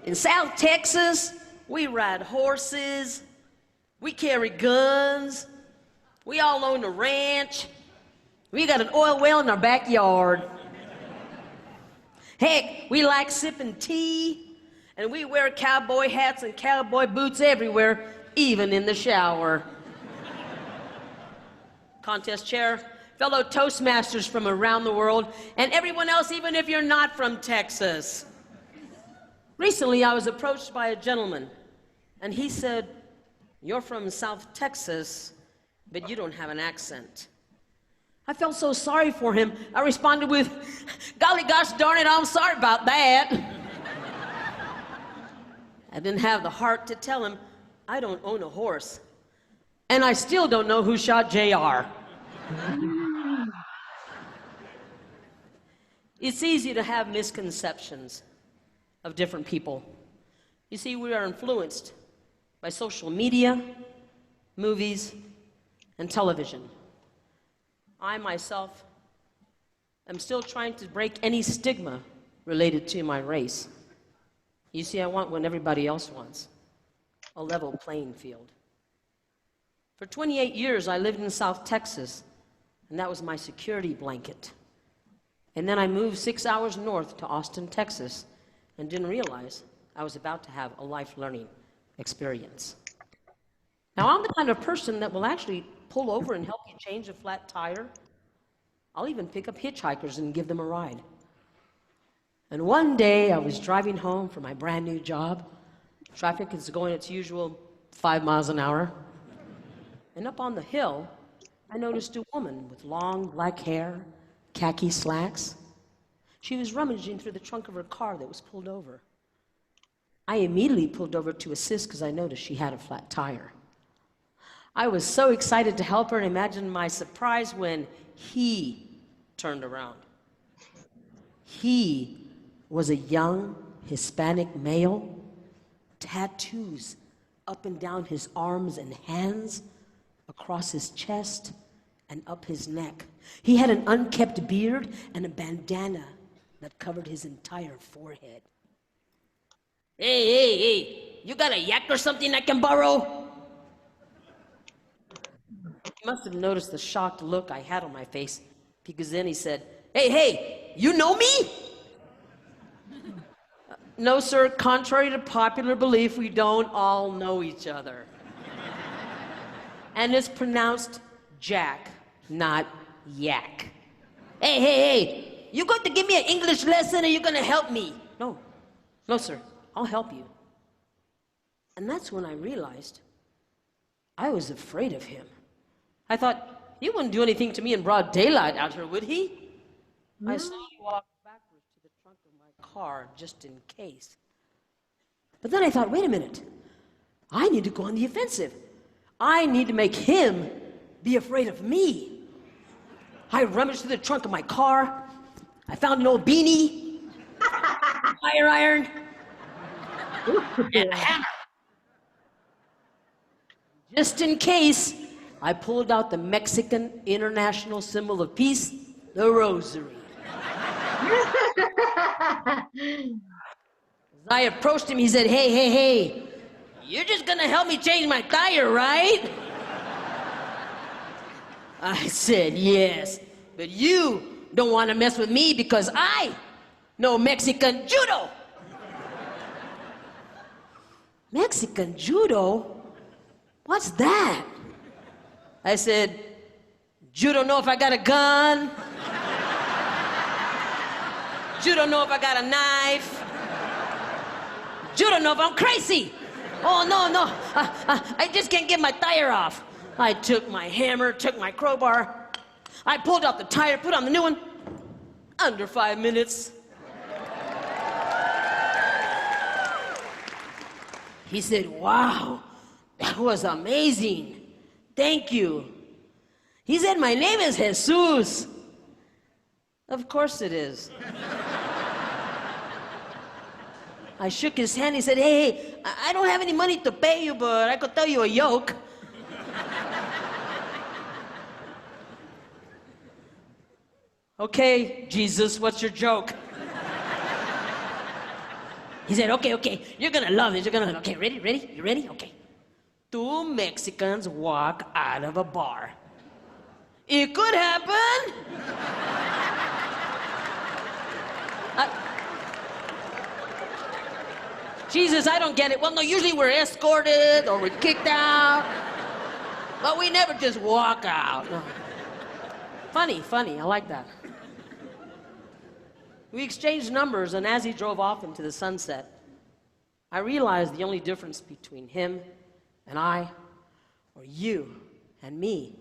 In South Texas, we ride horses, we carry guns, we all own a ranch, we got an oil well in our backyard. Heck, we like sipping tea, and we wear cowboy hats and cowboy boots everywhere, even in the shower. Contest chair, fellow Toastmasters from around the world, and everyone else, even if you're not from Texas. Recently, I was approached by a gentleman, and he said, "You're from South Texas, but you don't have an accent." I felt so sorry for him. I responded with, "Golly gosh darn it, I'm sorry about that." I didn't have the heart to tell him, I don't own a horse. And I still don't know who shot JR. It's easy to have misconceptions of different people. You see, we are influenced by social media, movies, and television. I myself am still trying to break any stigma related to my race. You see, I want what everybody else wants, a level playing field. For 28 years, I lived in South Texas, and that was my security blanket. And then I moved 6 hours north to Austin, Texas, and didn't realize I was about to have a life learning experience. Now, I'm the kind of person that will actually pull over and help you change a flat tire. I'll even pick up hitchhikers and give them a ride. And one day, I was driving home from my brand new job. Traffic is going its usual 5 miles an hour. And up on the hill, I noticed a woman with long black hair, khaki slacks. She was rummaging through the trunk of her car that was pulled over. I immediately pulled over to assist because I noticed she had a flat tire. I was so excited to help her, and imagine my surprise when he turned around. He was a young Hispanic male, tattoos up and down his arms and hands, across his chest and up his neck. He had an unkempt beard and a bandana that covered his entire forehead. Hey, you got a yak or something I can borrow? He must have noticed the shocked look I had on my face, because then he said, hey, you know me? No, sir, contrary to popular belief, we don't all know each other. And it's pronounced Jack, not yak. Hey, you going to give me an English lesson or you going to help me? No, sir, I'll help you. And that's when I realized I was afraid of him. I thought, he wouldn't do anything to me in broad daylight out here, would he? I slowly walked backwards to the trunk of my car just in case. But then I thought, wait a minute. I need to go on the offensive. I need to make him be afraid of me. I rummaged through the trunk of my car. I found an old beanie, fire iron, and a hammer. Just in case, I pulled out the Mexican international symbol of peace, the rosary. As I approached him, he said, hey, you're just gonna help me change my tire, right? I said, yes, but you don't want to mess with me because I know Mexican judo. Mexican judo? What's that? I said, you don't know if I got a gun. You don't know if I got a knife. You don't know if I'm crazy. Oh, no, I just can't get my tire off. I took my hammer, took my crowbar. I pulled out the tire, put on the new one. Under 5 minutes. He said, wow, that was amazing. Thank you. He said, my name is Jesus. Of course it is. I shook his hand. He said, hey, I don't have any money to pay you, but I could tell you a joke. Okay, Jesus, what's your joke? He said, okay, you're gonna love this, Okay, ready? You ready? Okay. Two Mexicans walk out of a bar. It could happen. Jesus, I don't get it. Well, no, usually we're escorted or we're kicked out. But we never just walk out. No. Funny, I like that. We exchanged numbers, and as he drove off into the sunset, I realized the only difference between him and I, or you and me,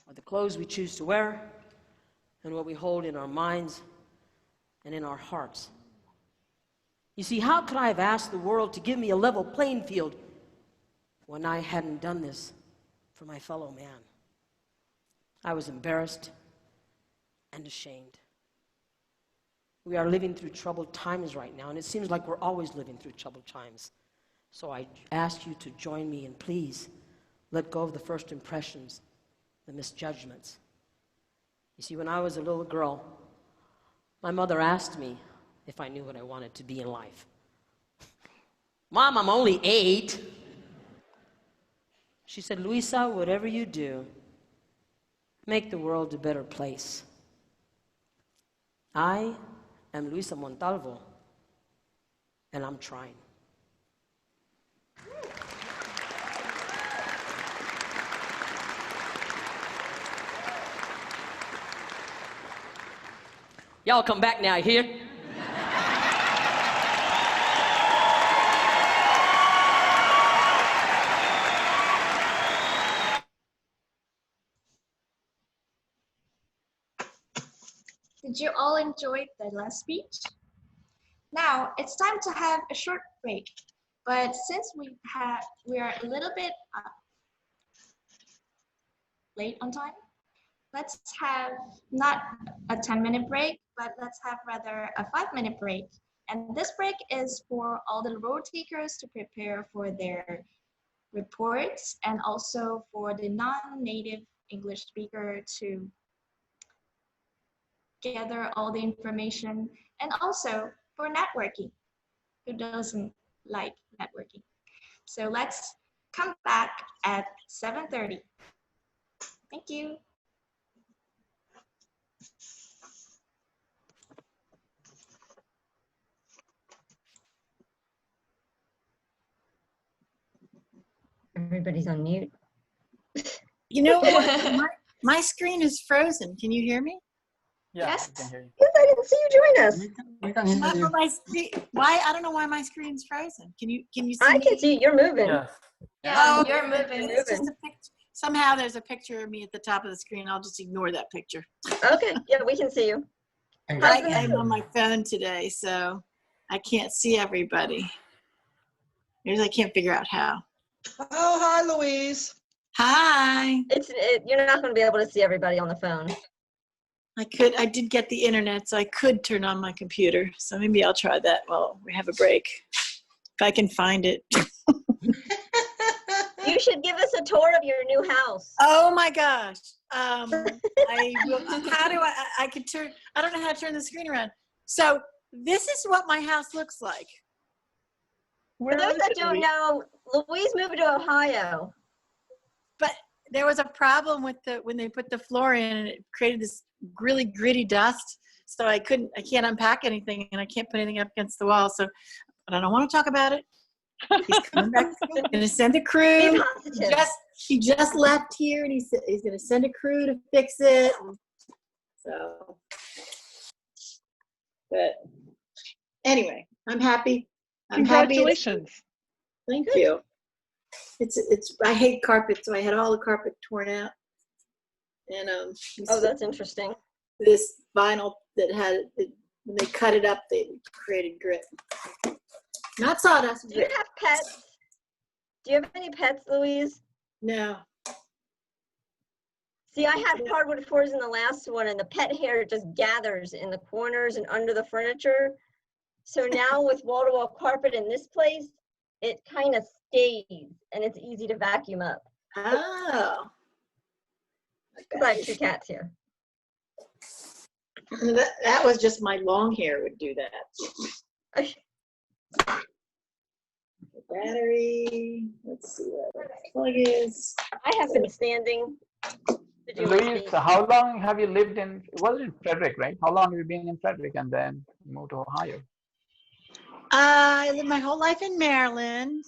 are the clothes we choose to wear and what we hold in our minds and in our hearts. You see, how could I have asked the world to give me a level playing field when I hadn't done this for my fellow man? I was embarrassed and ashamed. We are living through troubled times right now, and it seems like we're always living through troubled times. So I ask you to join me, and please let go of the first impressions, the misjudgments. You see, when I was a little girl, my mother asked me if I knew what I wanted to be in life. Mom, I'm only 8. She said, Luisa, whatever you do, make the world a better place. I am Luisa Montalvo, and I'm trying. Y'all come back now, here. Did you all enjoy the last speech? Now it's time to have a short break, but since we are a little bit late on time, let's have not a 10-minute break, but let's have rather a 5-minute break. And this break is for all the road takers to prepare for their reports, and also for the non-native English speaker to gather all the information, and also for networking. Who doesn't like networking? So let's come back at 7:30. Thank you. Everybody's on mute. You know what? My screen is frozen. Can you hear me? Yeah, Yes. I can hear you. Yes, I didn't see you join us. We can hear you. My screen, why? I don't know why my screen's frozen. Can you see I me? can see you're moving. Yes. Yeah, Oh, you're moving. It's just a picture. Somehow there's a picture of me at the top of the screen. I'll just ignore that picture. Okay, yeah, we can see you. I'm on my phone today, so I can't see everybody. I can't figure out how. Oh, hi, Louise. Hi. You're not going to be able to see everybody on the phone. I did get the internet, so I could turn on my computer. So maybe I'll try that while we have a break, if I can find it. You should give us a tour of your new house. Oh my gosh. I don't know how to turn the screen around. So this is what my house looks like. For those that don't know, Louise moved to Ohio. But there was a problem with when they put the floor in, and it created this really gritty dust. So I can't unpack anything, and I can't put anything up against the wall. So, but I don't want to talk about it. He's coming back. He's going to send a crew. He just left here, and he's going to send a crew to fix it. So, but anyway, I'm happy. Congratulations. Thank you. I hate carpet, so I had all the carpet torn out. And that's interesting. This vinyl that when they cut it up, they created grit. Not sawdust. Do you have pets? Do you have any pets, Louise? No. See, I had hardwood floors in the last one, and the pet hair just gathers in the corners and under the furniture. So now with wall-to-wall carpet in this place, it kind of stays, and it's easy to vacuum up. Oh. I have 2 cats here. That was just my long hair would do that. Battery. Let's see where the plug is. I have been standing. Louise, how long have you lived in? It was in Frederick, right? How long have you been in Frederick and then moved to Ohio? I lived my whole life in Maryland,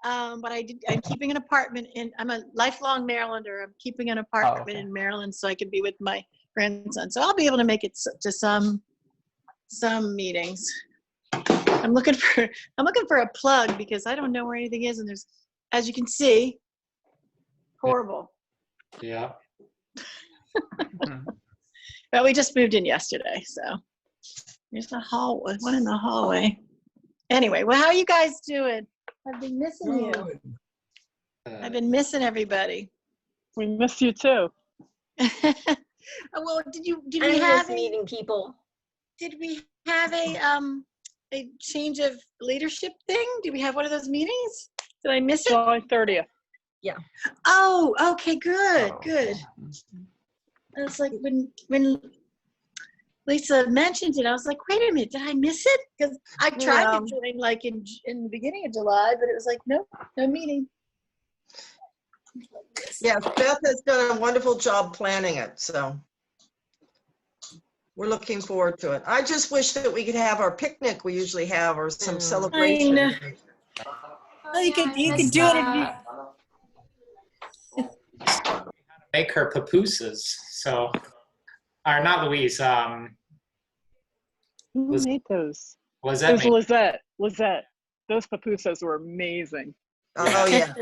but I'm keeping an apartment I'm a lifelong Marylander. I'm keeping an apartment in Maryland so I can be with my grandson. So I'll be able to make it to some meetings. I'm looking for a plug because I don't know where anything is, and there's, as you can see, horrible. Yeah. But we just moved in yesterday, so there's a hallway, one in the hallway. Anyway, well, how are you guys doing? I've been missing you. I've been missing everybody. We miss you too. Well, did we have meeting people? Did we have a change of leadership thing? Did we have one of those meetings? Did I miss it? July 30th. Yeah. Oh, okay, good, good. I was like, when Lisa mentioned it, I was like, wait a minute, did I miss it? Because I tried to join like in the beginning of July, but it was like, nope, no meeting. Yeah, Beth has done a wonderful job planning it, so we're looking forward to it. I just wish that we could have our picnic we usually have or some celebration. I know. Well, you could do it if you. Make her pupusas. So, or not Louise. Who made those? Was It that was Lizette. Lizette. Those pupusas were amazing. Oh, yeah.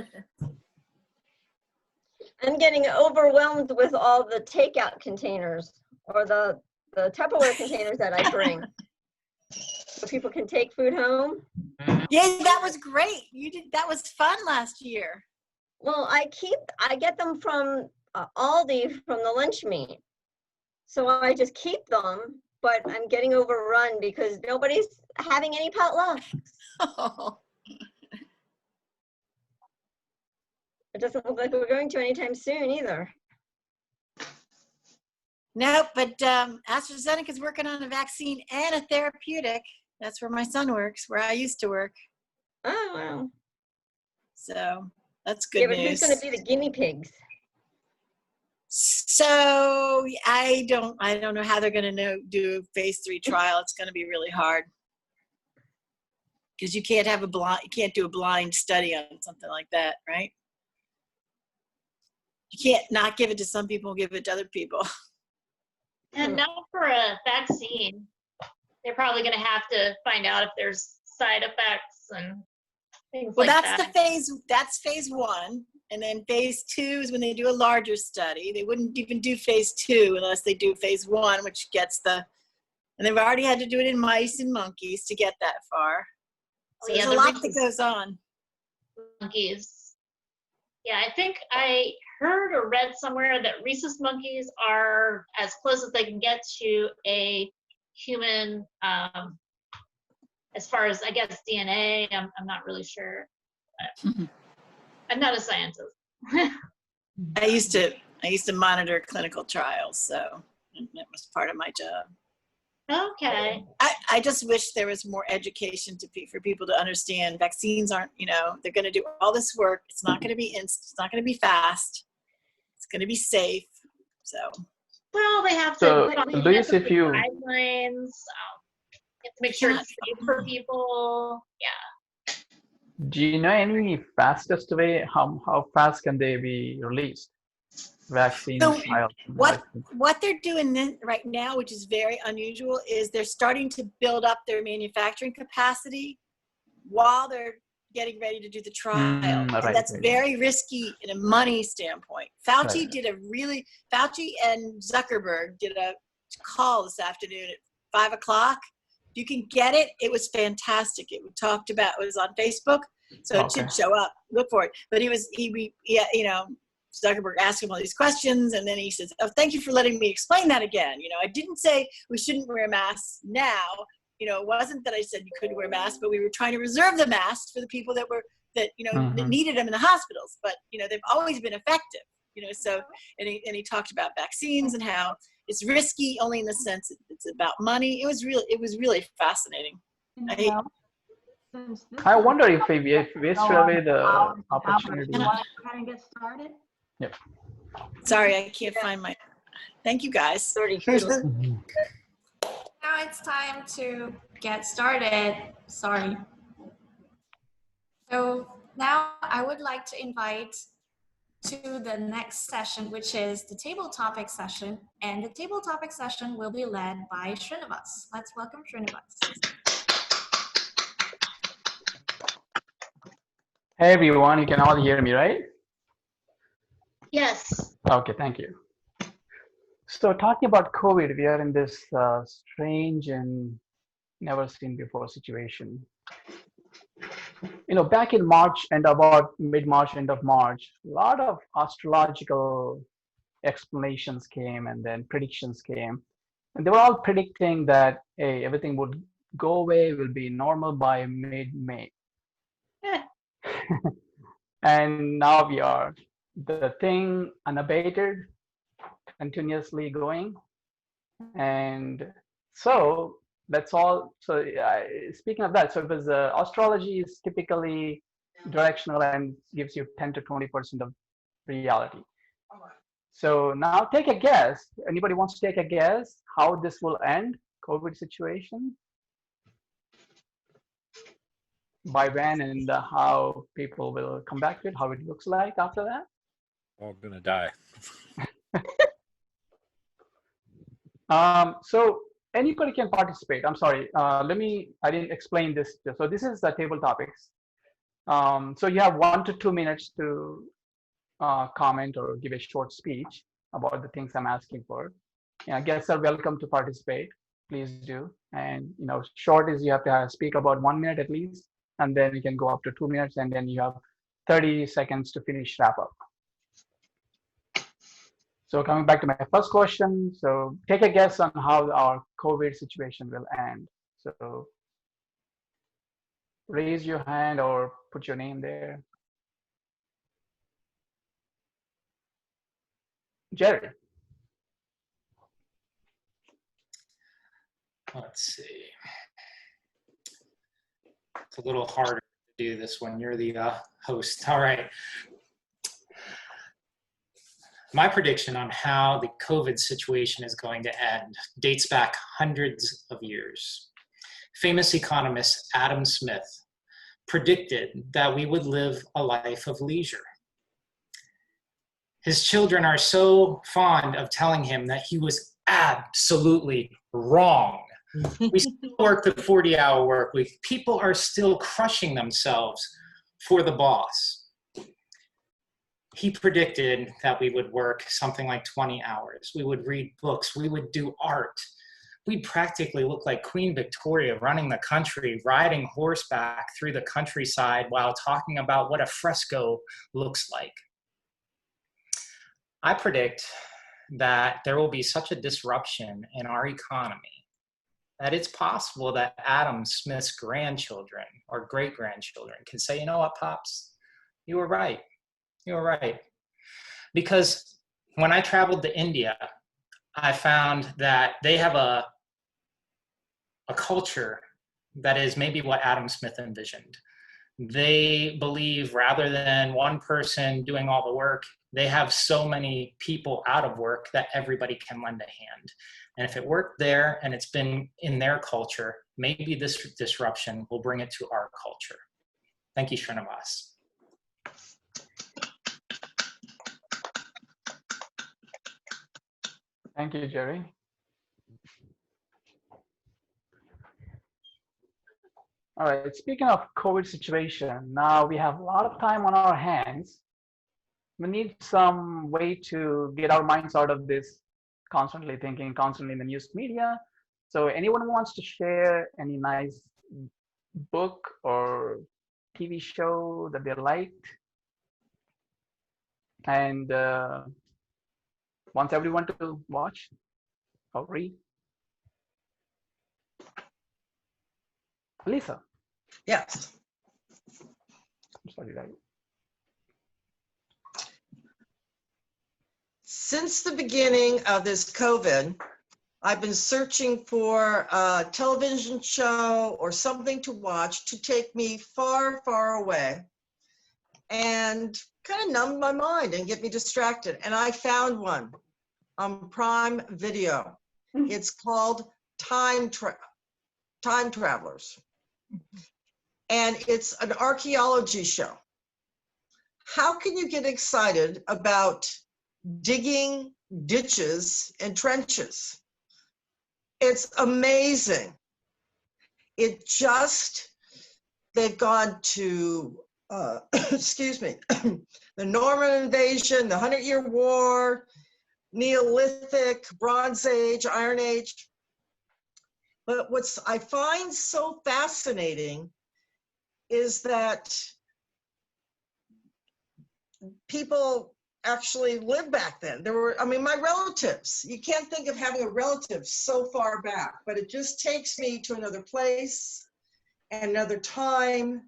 I'm getting overwhelmed with all the takeout containers or the Tupperware containers that I bring. So people can take food home. Yeah, that was great. You did, that was fun last year. Well, I get them from Aldi from the lunch meat. So I just keep them, but I'm getting overrun because nobody's having any potlucks. Oh. It doesn't look like we're going to anytime soon either. No, but AstraZeneca is working on a vaccine and a therapeutic. That's where my son works, where I used to work. Oh, wow. So that's good Yeah, but news. who's going to be the guinea pigs? So I don't know how they're going to do a phase 3 trial. It's going to be really hard because you can't do a blind study on something like that, right? You can't not give it to some people and give it to other people. And now for a vaccine, they're probably going to have to find out if there's side effects and things Well, like that's that. that's phase 1. And then phase 2 is when they do a larger study. They wouldn't even do phase 2 unless they do phase 1, which gets and they've already had to do it in mice and monkeys to get that far. So yeah, there's a lot that goes on. Monkeys. Yeah, I think I heard or read somewhere that rhesus monkeys are as close as they can get to a human, as far as, I guess, DNA. I'm not really sure. I'm not a scientist. I used to monitor clinical trials, so that was part of my job. Okay. I just wish there was more education for people to understand vaccines aren't, they're going to do all this work. It's not going to be it's not going to be fast. It's going to be safe. So. Well, they have to So, put on Louise, if you guidelines. You have to make sure it's safe for people. Yeah. do you know any fastest way how fast can they be released? Vaccine trials. What they're doing right now, which is very unusual, is they're starting to build up their manufacturing capacity while they're getting ready to do the trial. And that's very risky in a money standpoint. Fauci and Zuckerberg did a call this afternoon at 5 o'clock. You can get it. It was fantastic. It was on Facebook, so it should show up. Look for it. But Zuckerberg asked him all these questions, and then he says, "Oh, thank you for letting me explain that again. I didn't say we shouldn't wear masks now. It wasn't that I said you couldn't wear masks, but we were trying to reserve the masks for the people that needed them in the hospitals. But they've always been effective. So and he talked about vaccines and how it's risky only in the sense it's about money. It was really fascinating. I wonder if we wasted away the opportunity. You want to go ahead and get started? Yep. Sorry, I can't find my. Thank you, guys. Now it's time to get started. Sorry. So now I would like to invite to the next session, which is the table topic session. And the table topic session will be led by Srinivas. Let's welcome Srinivas. Hey everyone, you can all hear me, right? Yes. Okay, thank you. So talking about COVID, we are in this strange and never seen before situation. Back in March and about mid-March, end of March, a lot of astrological explanations came and then predictions came. And they were all predicting that, hey, everything would go away, will be normal by mid-May. And now we are. The thing unabated continuously going. And so that's all. So speaking of that, so because astrology is typically directional and gives you 10 to 20% of reality. So now take a guess. Anybody wants to take a guess how this will end, COVID situation? By when and how people will come back to it, how it looks like after that? All gonna die. So anybody can participate. I'm sorry. I didn't explain this. So this is the table topics. So you have 1 to 2 minutes to comment or give a short speech about the things I'm asking for. Guests are welcome to participate. Please do. And short is you have to speak about 1 minute at least, and then we can go up to 2 minutes, and then you have 30 seconds to finish wrap up. So coming back to my first question, so take a guess on how our COVID situation will end. So raise your hand or put your name there. Jerry. Let's see. It's a little harder to do this when you're the host. All right. My prediction on how the COVID situation is going to end dates back hundreds of years. Famous economist Adam Smith predicted that we would live a life of leisure. His children are so fond of telling him that he was absolutely wrong. We still work the 40-hour work week. People are still crushing themselves for the boss. He predicted that we would work something like 20 hours. We would read books. We would do art. We'd practically look like Queen Victoria running the country, riding horseback through the countryside while talking about what a fresco looks like. I predict that there will be such a disruption in our economy that it's possible that Adam Smith's grandchildren or great-grandchildren can say, you know what, Pops, you were right. You were right. Because when I traveled to India, I found that they have a culture that is maybe what Adam Smith envisioned. They believe rather than one person doing all the work, they have so many people out of work that everybody can lend a hand. And if it worked there and it's been in their culture, maybe this disruption will bring it to our culture. Thank you, Srinivas. Thank you, Jerry. All right, speaking of COVID situation, now we have a lot of time on our hands. We need some way to get our minds out of this constantly thinking, constantly in the news media. So anyone who wants to share any nice book or TV show that they liked and wants everyone to watch or read? Lisa. Yes. I'm sorry, right? Since the beginning of this COVID, I've been searching for a television show or something to watch to take me far, far away and kind of numb my mind and get me distracted. And I found one on Prime Video. It's called Time Travelers. And it's an archaeology show. How can you get excited about digging ditches and trenches? It's amazing. They've gone to, excuse me, the Norman invasion, the 100-Year War, Neolithic, Bronze Age, Iron Age. But what I find so fascinating is that people actually lived back then. My relatives, you can't think of having a relative so far back, but it just takes me to another place and another time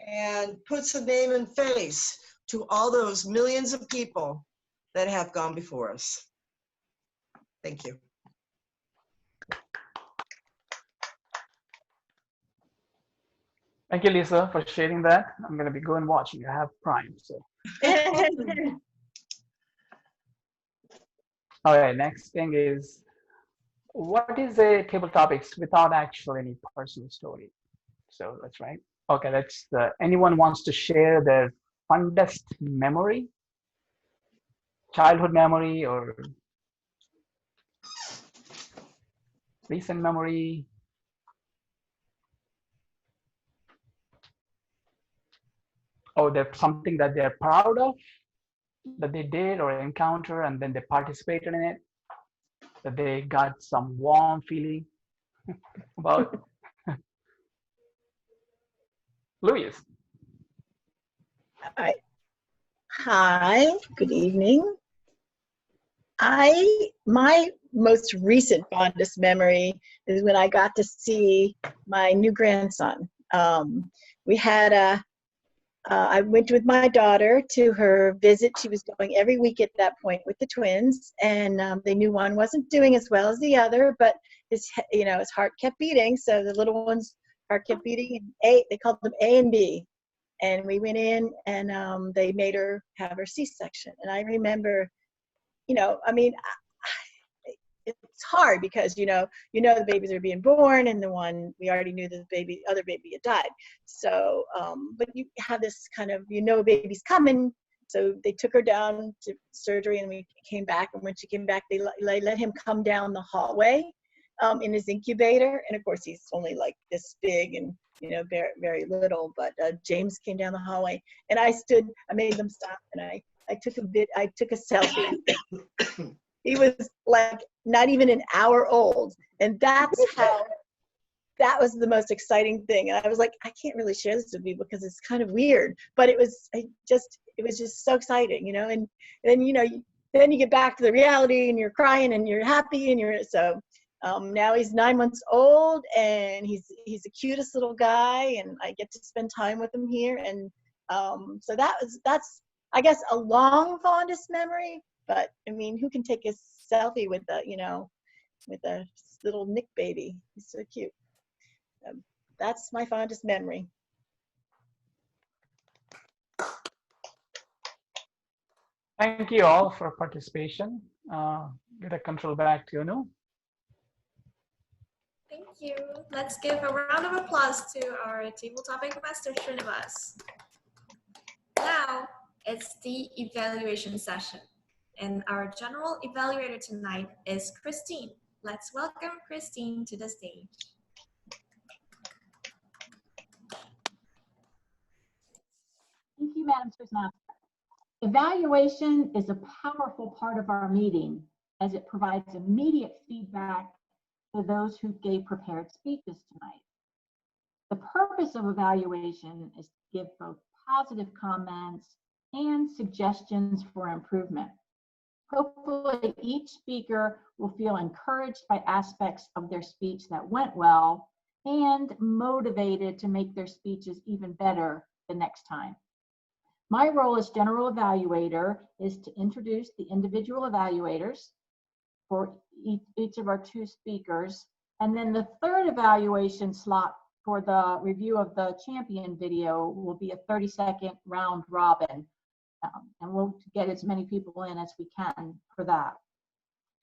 and puts a name and face to all those millions of people that have gone before us. Thank you. Thank you, Lisa, for sharing that. I'm going to be going watching. I have Prime, so. All right, next thing is, what is a table topics without actually any personal story? So that's right. Okay, that's anyone wants to share their fondest memory, childhood memory or recent memory. Or there's something that they're proud of that they did or encounter and then they participated in it, that they got some warm feeling about. Louis. Hi, good evening. My most recent fondest memory is when I got to see my new grandson. I went with my daughter to her visit. She was going every week at that point with the twins, and they knew one wasn't doing as well as the other, but his heart kept beating. So the little one's heart kept beating. And they called them A and B. And we went in and they made her have her C-section. And I remember, it's hard because, the babies are being born and we already knew that the other baby had died. So, but you have this kind of, baby's coming. So they took her down to surgery and we came back. And when she came back, they let him come down the hallway in his incubator. And of course, he's only like this big and, very, very little, but James came down the hallway and I made them stop and I took a selfie. He was like not even an hour old. And that was the most exciting thing. And I was like, I can't really share this with people because it's kind of weird, but it was just so exciting, and then, then you get back to the reality and you're crying and you're happy and now he's 9 months old and he's the cutest little guy and I get to spend time with him here. And so that's, I guess, a long fondest memory, but I mean, who can take a selfie with a little Nick baby? He's so cute. That's my fondest memory. Thank you all for participation. Get a control back to Anu. Thank you. Let's give a round of applause to our table topic master, Srinivas. Now it's the evaluation session. And our general evaluator tonight is Christine. Let's welcome Christine to the stage. Thank you, Madam Toastmaster. Evaluation is a powerful part of our meeting as it provides immediate feedback to those who gave prepared speeches tonight. The purpose of evaluation is to give both positive comments and suggestions for improvement. Hopefully, each speaker will feel encouraged by aspects of their speech that went well and motivated to make their speeches even better the next time. My role as general evaluator is to introduce the individual evaluators for each of our two speakers. And then the third evaluation slot for the review of the champion video will be a 30-second round robin. And we'll get as many people in as we can for that.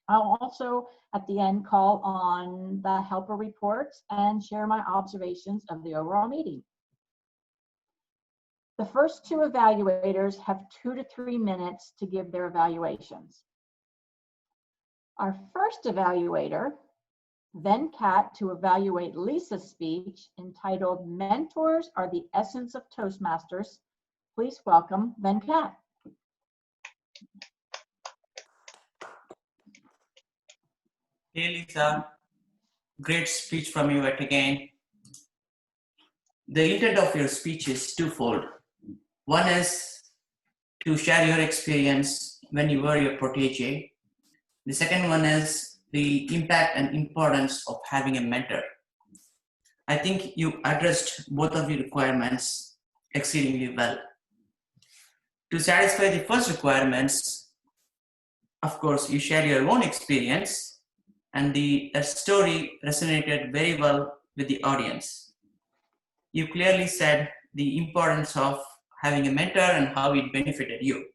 I'll also, at the end, call on the helper reports and share my observations of the overall meeting. The first two evaluators have 2 to 3 minutes to give their evaluations. Our first evaluator, Venkat, to evaluate Lisa's speech entitled "Mentors Are the Essence of Toastmasters." Please welcome Venkat. Hey Lisa, great speech from you yet again. The intent of your speech is twofold. One is to share your experience when you were your protege. The second one is the impact and importance of having a mentor. I think you addressed both of your requirements exceedingly well. To satisfy the first requirements, of course, you share your own experience, and that story resonated very well with the audience. You clearly said the importance of having a mentor and how it benefited you.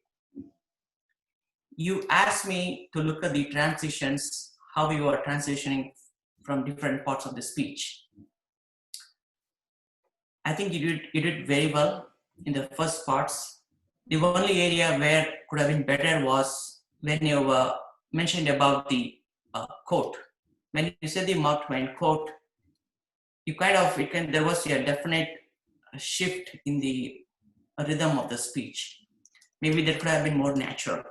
You asked me to look at the transitions, how you are transitioning from different parts of the speech. I think you did very well in the first parts. The only area where could have been better was when you mentioned about the quote. When you said the Mark Twain quote, you there was a definite shift in the rhythm of the speech. Maybe that could have been more natural.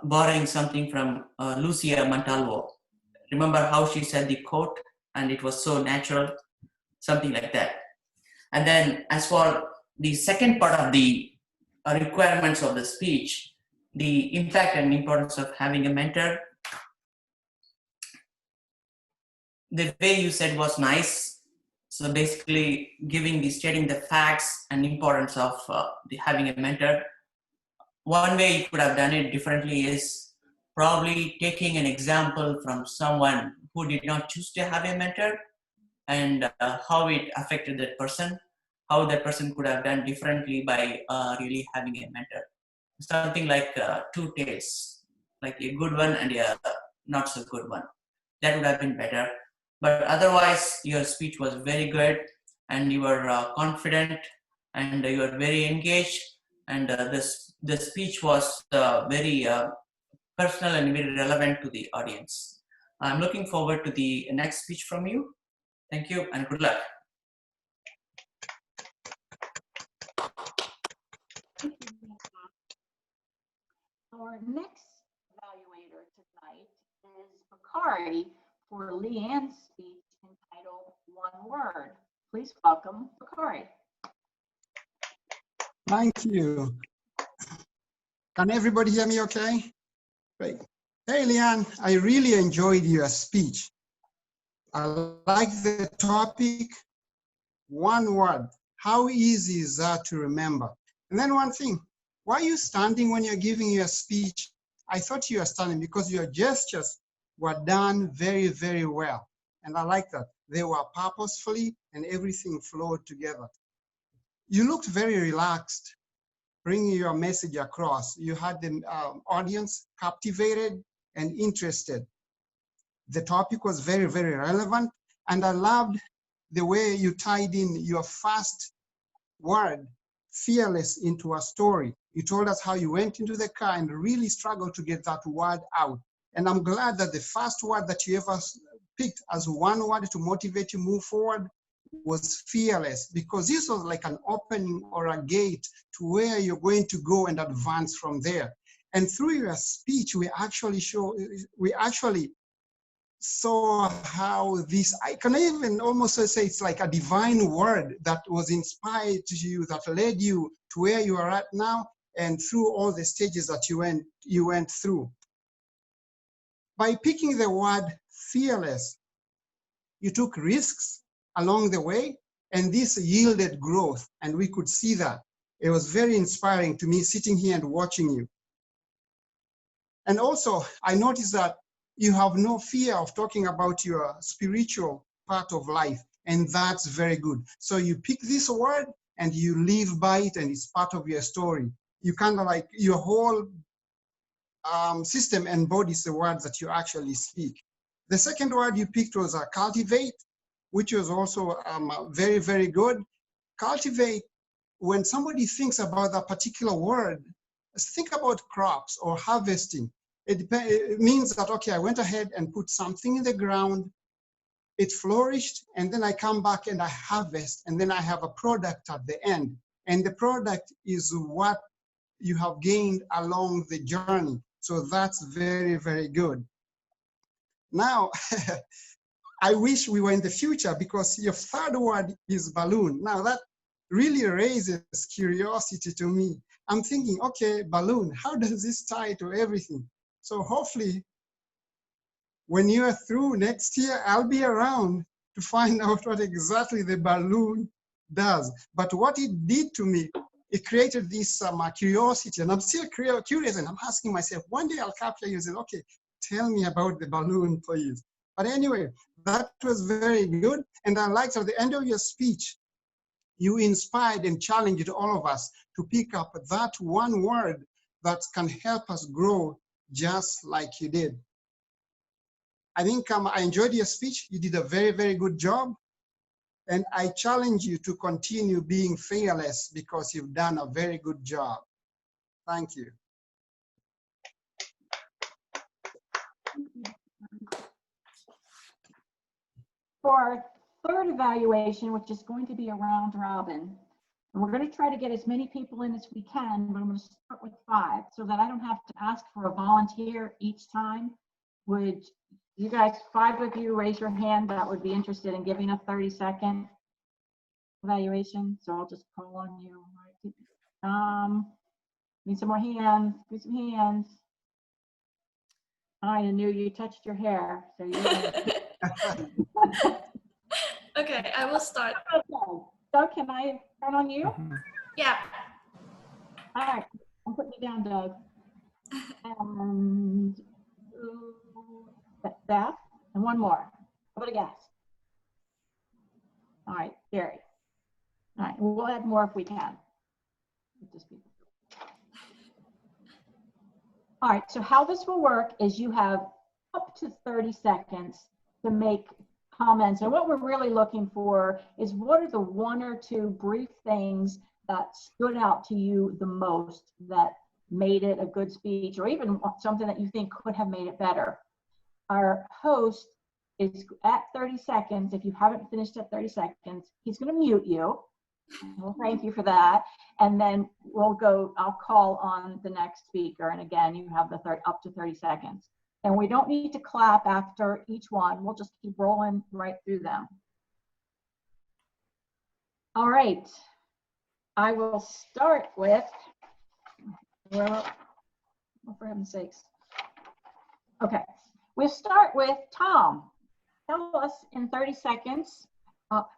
Borrowing something from Lucia Montalvo. Remember how she said the quote and it was so natural, something like that. And then as for the second part of the requirements of the speech, the impact and importance of having a mentor, the way you said was nice. So basically stating the facts and importance of having a mentor. One way you could have done it differently is probably taking an example from someone who did not choose to have a mentor and how it affected that person, how that person could have done differently by really having a mentor. Something like two tales, like a good one and a not so good one. That would have been better. But otherwise, your speech was very good and you were confident and you were very engaged, and the speech was very personal and very relevant to the audience. I'm looking forward to the next speech from you. Thank you and good luck. Our next evaluator tonight is Bakari for Leanne's speech entitled One Word. Please welcome Bakari. Thank you. Can everybody hear me okay? Great. Hey, Leanne, I really enjoyed your speech. I like the topic, one word. How easy is that to remember? And then one thing, why are you standing when you're giving your speech? I thought you were standing because your gestures were done very, very well. And I like that. They were purposefully and everything flowed together. You looked very relaxed, bringing your message across. You had the audience captivated and interested. The topic was very, very relevant. And I loved the way you tied in your first word, fearless, into a story. You told us how you went into the car and really struggled to get that word out. And I'm glad that the first word that you ever picked as one word to motivate you move forward was fearless, because this was like an opening or a gate to where you're going to go and advance from there. And through your speech, we actually saw how this, I can even almost say it's like a divine word that was inspired to you, that led you to where you are at now and through all the stages that you went through. By picking the word fearless, you took risks along the way, and this yielded growth, and we could see that. It was very inspiring to me sitting here and watching you. And also, I noticed that you have no fear of talking about your spiritual part of life, and that's very good. So you pick this word and you live by it, and it's part of your story. You kind of like, your whole system embodies the words that you actually speak. The second word you picked was cultivate, which was also very, very good. Cultivate, when somebody thinks about that particular word, think about crops or harvesting. It means that, okay, I went ahead and put something in the ground, it flourished, and then I come back and I harvest, and then I have a product at the end. And the product is what you have gained along the journey. So that's very, very good. Now, I wish we were in the future, because your third word is balloon. Now that really raises curiosity to me. I'm thinking, okay, balloon, how does this tie to everything? So hopefully, when you're through next year, I'll be around to find out what exactly the balloon does. But what it did to me, it created this curiosity, and I'm still curious, and I'm asking myself, one day I'll capture you and say, okay, tell me about the balloon, please. But anyway, that was very good. And I liked at the end of your speech, you inspired and challenged all of us to pick up that one word that can help us grow just like you did. I think I enjoyed your speech. You did a very, very good job. And I challenge you to continue being fearless because you've done a very good job. Thank you. For our third evaluation, which is going to be a round robin, and we're going to try to get as many people in as we can, but I'm going to start with 5 so that I don't have to ask for a volunteer each time. Would you guys, 5 of you, raise your hand that would be interested in giving a 30-second evaluation? So I'll just call on you. Need some more hands. Give some hands. I knew you touched your hair, so you. Okay, I will start. Doug, can I turn on you? Yeah. All right, I'm putting you down, Doug. And Beth, and one more. How about a guess? All right, Gary. All right, we'll add more if we can. All right, so how this will work is you have up to 30 seconds to make comments. And what we're really looking for is what are the 1 or 2 brief things that stood out to you the most that made it a good speech, or even something that you think could have made it better. Our host is at 30 seconds. If you haven't finished at 30 seconds, he's going to mute you. Well, thank you for that. And then I'll call on the next speaker. And again, you have the up to 30 seconds. And we don't need to clap after each one. We'll just keep rolling right through them. All right. I will start with, well, for heaven's sakes. Okay. We'll start with Tom. Tell us in 30 seconds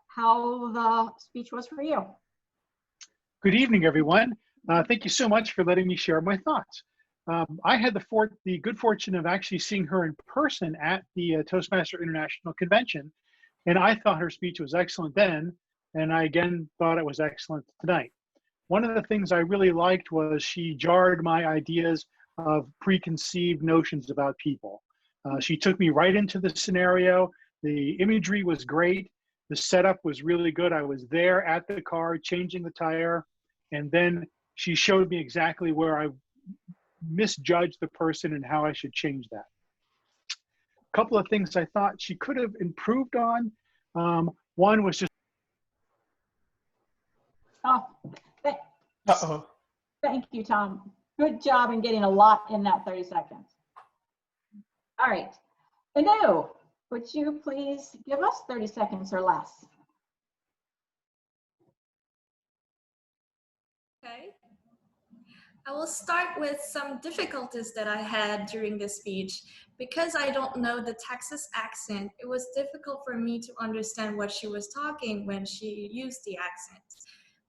how the speech was for you. Good evening, everyone. Thank you so much for letting me share my thoughts. I had the good fortune of actually seeing her in person at the Toastmaster International Convention, and I thought her speech was excellent then, and I again thought it was excellent tonight. One of the things I really liked was she jarred my ideas of preconceived notions about people. She took me right into the scenario. The imagery was great. The setup was really good. I was there at the car changing the tire, and then she showed me exactly where I misjudged the person and how I should change that. A couple of things I thought she could have improved on. One was just. Thank you, Tom. Good job in getting a lot in that 30 seconds. All right. Anu, would you please give us 30 seconds or less? Okay. I will start with some difficulties that I had during this speech. Because I don't know the Texas accent, it was difficult for me to understand what she was talking when she used the accent.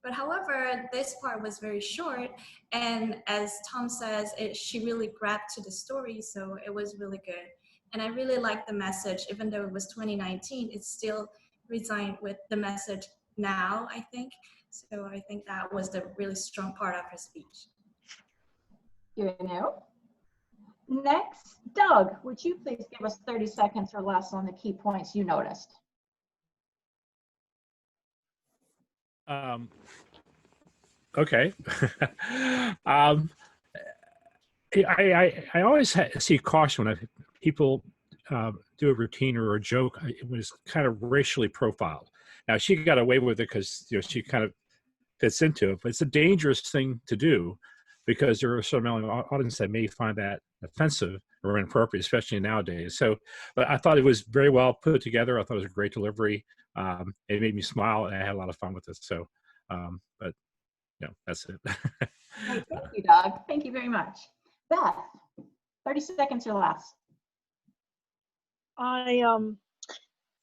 But however, this part was very short, and as Tom says, she really grabbed to the story, so it was really good. And I really liked the message. Even though it was 2019, it still resigned with the message now, I think. So I think that was the really strong part of her speech. You know. Next, Doug, would you please give us 30 seconds or less on the key points you noticed? Okay. I always see caution when people do a routine or a joke. It was kind of racially profiled. Now she got away with it because she kind of fits into it, but it's a dangerous thing to do because there are some audience that may find that offensive or inappropriate, especially nowadays. So, but I thought it was very well put together. I thought it was a great delivery. It made me smile, and I had a lot of fun with it. So, but that's it. Thank you, Doug. Thank you very much. Beth, 30 seconds or less. I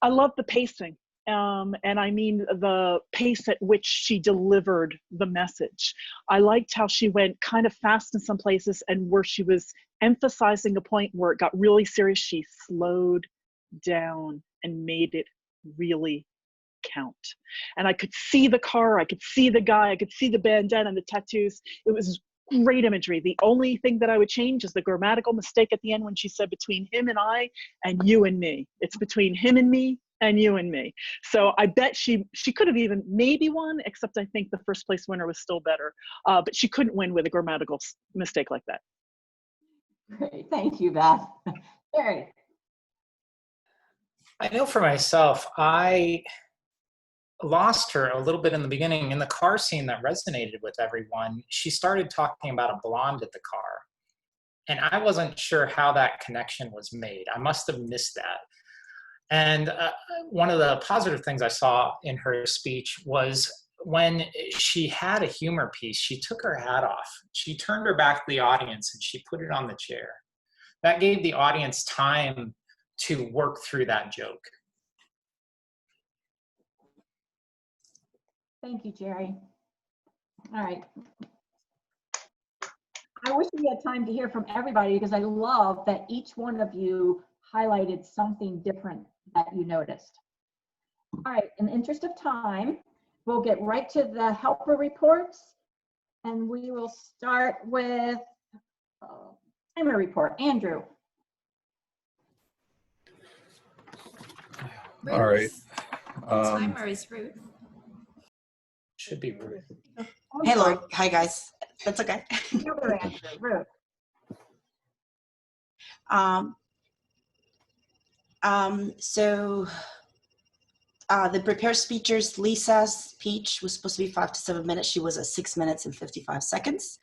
love the pacing. And I mean the pace at which she delivered the message. I liked how she went kind of fast in some places and where she was emphasizing a point where it got really serious, she slowed down and made it really count. And I could see the car, I could see the guy, I could see the bandana and the tattoos. It was great imagery. The only thing that I would change is the grammatical mistake at the end when she said between him and I and you and me. It's between him and me and you and me. So I bet she could have even maybe won, except I think the first place winner was still better. But she couldn't win with a grammatical mistake like that. Great, thank you, Beth. Jerry. I know for myself, I lost her a little bit in the beginning. In the car scene that resonated with everyone, she started talking about a blonde at the car. And I wasn't sure how that connection was made. I must have missed that. And one of the positive things I saw in her speech was when she had a humor piece, she took her hat off. She turned her back to the audience and she put it on the chair. That gave the audience time to work through that joke. Thank you, Jerry. All right. I wish we had time to hear from everybody because I love that each one of you highlighted something different that you noticed. All right, in the interest of time, we'll get right to the helper reports, and we will start with timer report. Andrew. All right. Timer is Ruth. Should be Ruth. Hello. Hi, guys. That's okay. Ruth. So the prepared speakers, Lisa's speech was supposed to be 5 to 7 minutes. She was at 6 minutes and 55 seconds.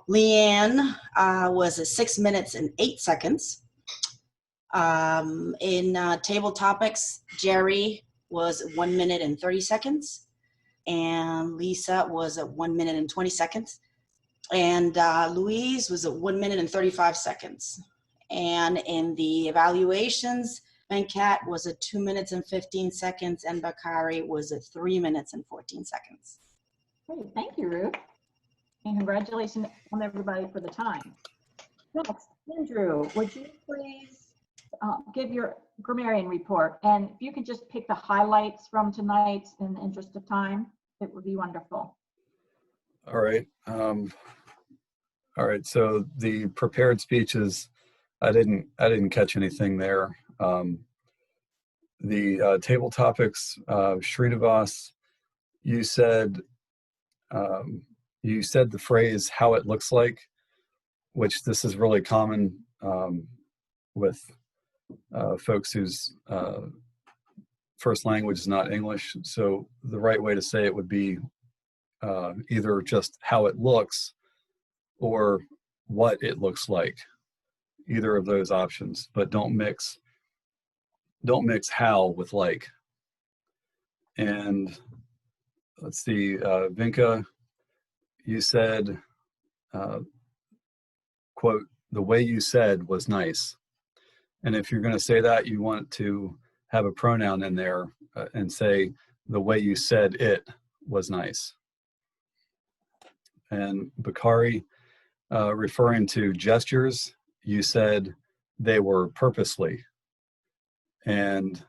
Leanne was at 6 minutes and 8 seconds. In table topics, Jerry was 1 minute and 30 seconds. And Lisa was at 1 minute and 20 seconds. And Louise was at 1 minute and 35 seconds. And in the evaluations, Venkat was at 2 minutes and 15 seconds, and Bakari was at 3 minutes and 14 seconds. Great, thank you, Ruth. And congratulations on everybody for the time. Next, Andrew, would you please give your grammarian report? And if you could just pick the highlights from tonight in the interest of time, it would be wonderful. All right. All right. So the prepared speeches, I didn't catch anything there. The table topics, Srinivas, you said the phrase "how it looks like," which this is really common with folks whose first language is not English. So the right way to say it would be either just how it looks or what it looks like. Either of those options, but don't mix how with like. And let's see, Vinka, you said, quote, "the way you said was nice." And if you're going to say that, you want to have a pronoun in there and say, "the way you said it was nice." And Bakari, referring to gestures, you said they were purposely. And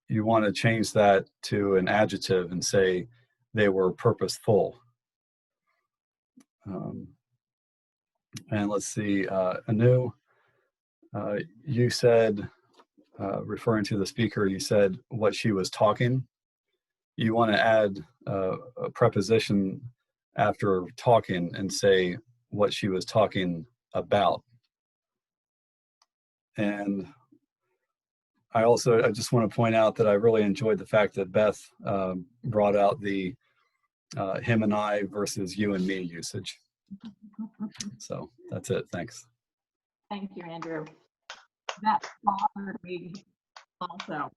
you want to change that to an adjective and say they were purposeful. And let's see, Anu, you said, referring to the speaker, you said what she was talking. You want to add a preposition after talking and say what she was talking about. And I just want to point out that I really enjoyed the fact that Beth brought out the him and I versus you and me usage. So that's it. Thanks. Thank you, Andrew. That bothered me also.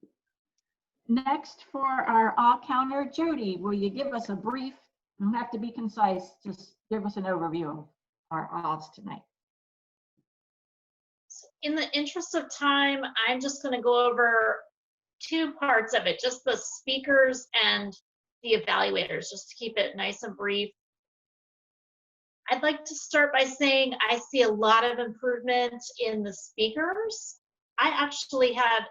Next, for our all counter, Jody, will you give us a brief, you don't have to be concise, just give us an overview of our odds tonight. In the interest of time, I'm just going to go over two parts of it, just the speakers and the evaluators, just to keep it nice and brief. I'd like to start by saying I see a lot of improvement in the speakers. I actually had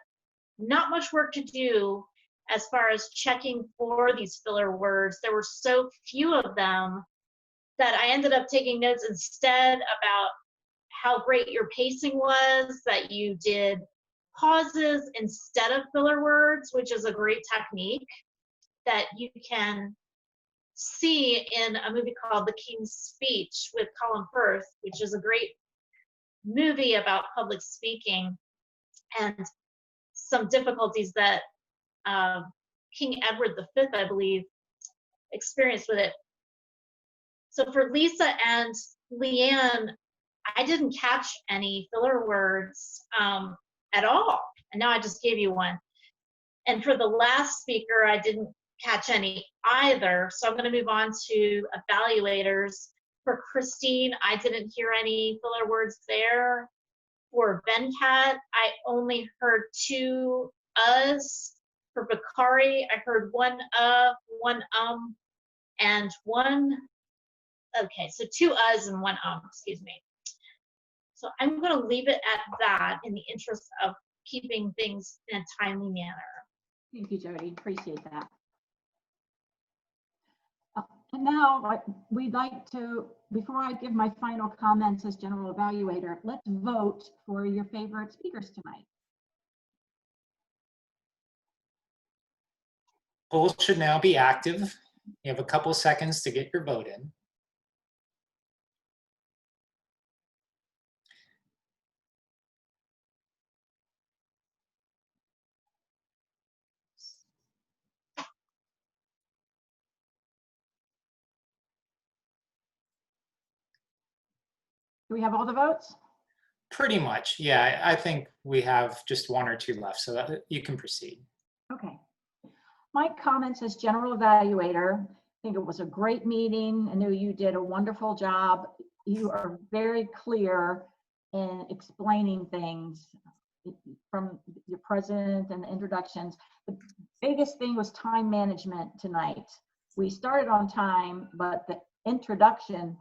not much work to do as far as checking for these filler words. There were so few of them that I ended up taking notes instead about how great your pacing was, that you did pauses instead of filler words, which is a great technique that you can see in a movie called The King's Speech with Colin Firth, which is a great movie about public speaking and some difficulties that King Edward V, I believe, experienced with it. So for Lisa and Leanne, I didn't catch any filler words at all. And now I just gave you one. And for the last speaker, I didn't catch any either. So I'm going to move on to evaluators. For Christine, I didn't hear any filler words there. For Venkat, I only heard 2 uhs. For Bakari, I heard 1 1 and 1. Okay, so 2 uhs and 1 excuse me. So I'm going to leave it at that in the interest of keeping things in a timely manner. Thank you, Jody. Appreciate that. And now we'd like to, before I give my final comments as general evaluator, let's vote for your favorite speakers tonight. Polls should now be active. You have a couple seconds to get your vote in. Do we have all the votes? Pretty much, yeah. I think we have just 1 or 2 left, so that you can proceed. Okay. My comments as general evaluator, I think it was a great meeting. I know you did a wonderful job. You are very clear in explaining things from your president and the introductions. The biggest thing was time management tonight. We started on time, but the introduction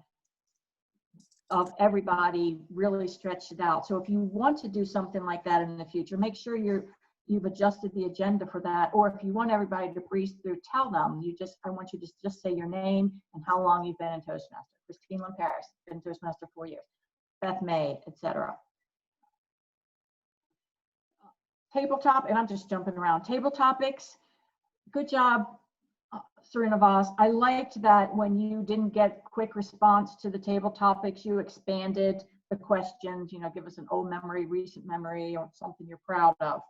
of everybody really stretched it out. So if you want to do something like that in the future, make sure you've adjusted the agenda for that. Or if you want everybody to breeze through, tell them. I want you to just say your name and how long you've been in Toastmaster. Christine Lynn Paris, been Toastmaster 4 years. Beth May, etc. Tabletop, and I'm just jumping around. Table topics, good job, Serena Voss. I liked that when you didn't get quick response to the table topics, you expanded the questions, give us an old memory, recent memory, or something you're proud of.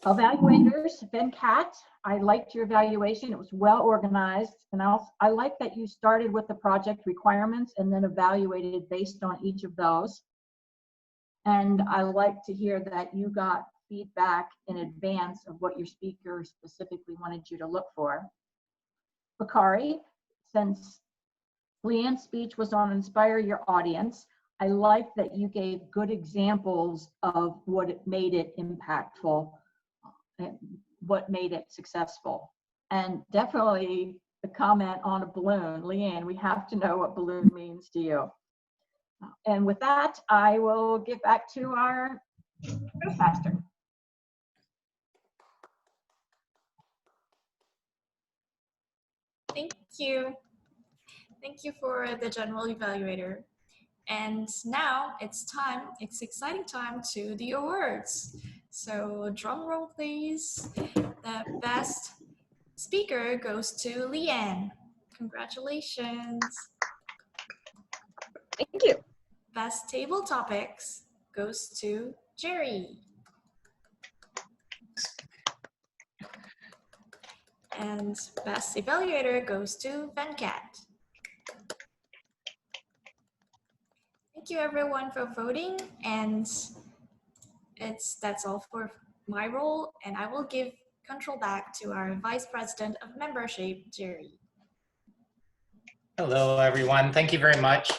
Evaluators, Venkat, I liked your evaluation. It was well organized. And I like that you started with the project requirements and then evaluated based on each of those. And I like to hear that you got feedback in advance of what your speaker specifically wanted you to look for. Bakari, since Leanne's speech was on inspire your audience, I like that you gave good examples of what made it impactful and what made it successful. And definitely the comment on a balloon. Leanne, we have to know what balloon means to you. And with that, I will get back to our Toastmaster. Thank you. Thank you for the general evaluator. And now it's exciting time to the awards. So drum roll, please. The best speaker goes to Leanne. Congratulations. Thank you. Best table topics goes to Jerry. And best evaluator goes to Venkat. Thank you everyone for voting, and that's all for my role, and I will give control back to our Vice President of Membership, Jerry. Hello, everyone. Thank you very much.